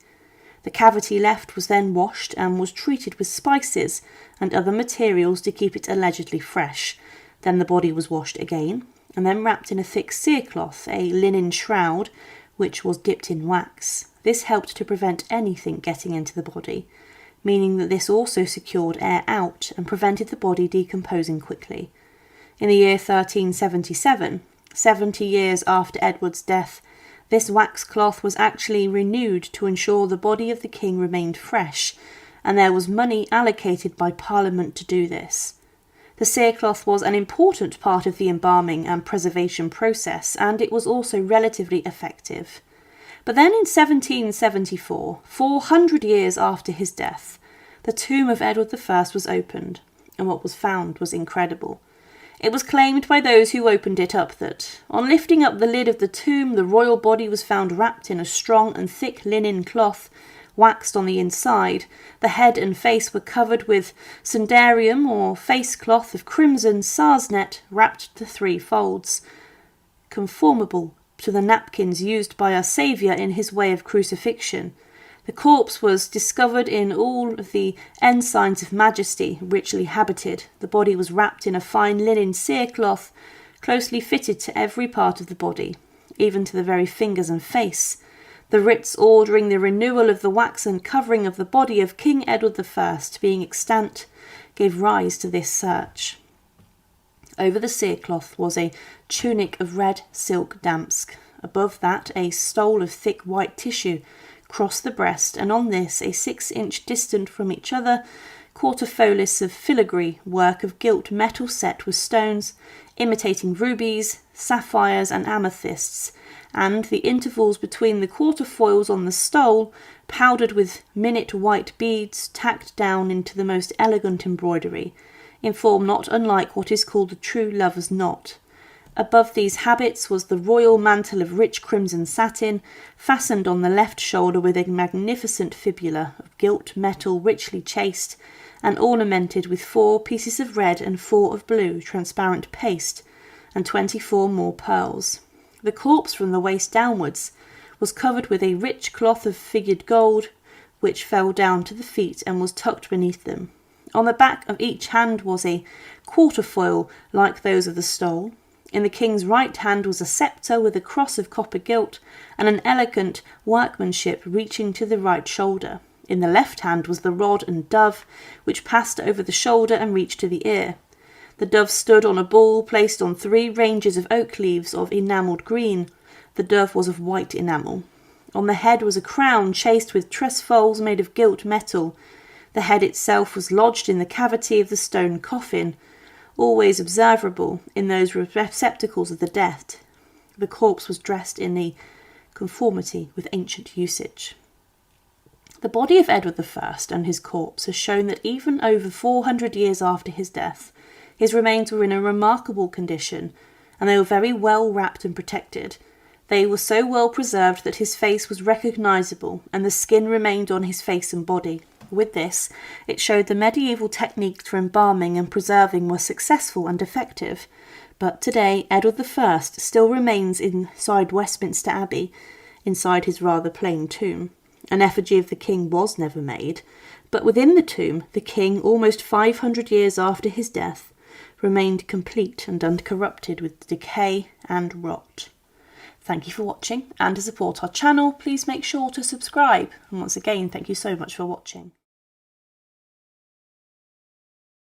The cavity left was then washed and was treated with spices and other materials to keep it allegedly fresh. Then the body was washed again, and then wrapped in a thick cerecloth, a linen shroud, which was dipped in wax. This helped to prevent anything getting into the body, meaning that this also secured air out and prevented the body decomposing quickly. In the year 1377, 70 years after Edward's death, this wax cloth was actually renewed to ensure the body of the king remained fresh, and there was money allocated by Parliament to do this. The cerecloth was an important part of the embalming and preservation process, and it was also relatively effective. But then in 1774, 400 years after his death, the tomb of Edward I was opened, and what was found was incredible. It was claimed by those who opened it up that, on lifting up the lid of the tomb, the royal body was found wrapped in a strong and thick linen cloth, waxed on the inside. The head and face were covered with sundarium, or face cloth of crimson sarsenet wrapped to 3 folds, conformable to the napkins used by our Saviour in his way of crucifixion. The corpse was discovered in all of the ensigns of majesty, richly habited. The body was wrapped in a fine linen cerecloth, closely fitted to every part of the body, even to the very fingers and face. The writs ordering the renewal of the waxen covering of the body of King Edward I being extant gave rise to this search. Over the cerecloth was a tunic of red silk damask. Above that a stole of thick white tissue crossed the breast, and on this, a 6-inch distant from each other, quarterfolis of filigree work of gilt metal set with stones imitating rubies, sapphires and amethysts, and the intervals between the quarterfoils on the stole powdered with minute white beads tacked down into the most elegant embroidery, in form not unlike what is called a true lover's knot. Above these habits was the royal mantle of rich crimson satin, fastened on the left shoulder with a magnificent fibula of gilt metal richly chased, and ornamented with 4 pieces of red and 4 of blue transparent paste, and 24 more pearls. The corpse from the waist downwards was covered with a rich cloth of figured gold, which fell down to the feet and was tucked beneath them. On the back of each hand was a quarterfoil like those of the stole, In the king's right hand was a sceptre with a cross of copper gilt and an elegant workmanship reaching to the right shoulder. In the left hand was the rod and dove, which passed over the shoulder and reached to the ear. The dove stood on a ball placed on 3 ranges of oak leaves of enamelled green. The dove was of white enamel. On the head was a crown chased with trefoils made of gilt metal. The head itself was lodged in the cavity of the stone coffin, always observable in those receptacles of the dead. The corpse was dressed in the conformity with ancient usage. The body of Edward I and his corpse has shown that even over 400 years after his death, his remains were in a remarkable condition, and they were very well wrapped and protected. They were so well preserved that his face was recognisable, and the skin remained on his face and body. With this, it showed the medieval techniques for embalming and preserving were successful and effective. But today, Edward I still remains inside Westminster Abbey, inside his rather plain tomb. An effigy of the king was never made, but within the tomb, the king, almost 500 years after his death, remained complete and uncorrupted with decay and rot. Thank you for watching, and to support our channel, please make sure to subscribe. And once again, thank you so much for watching.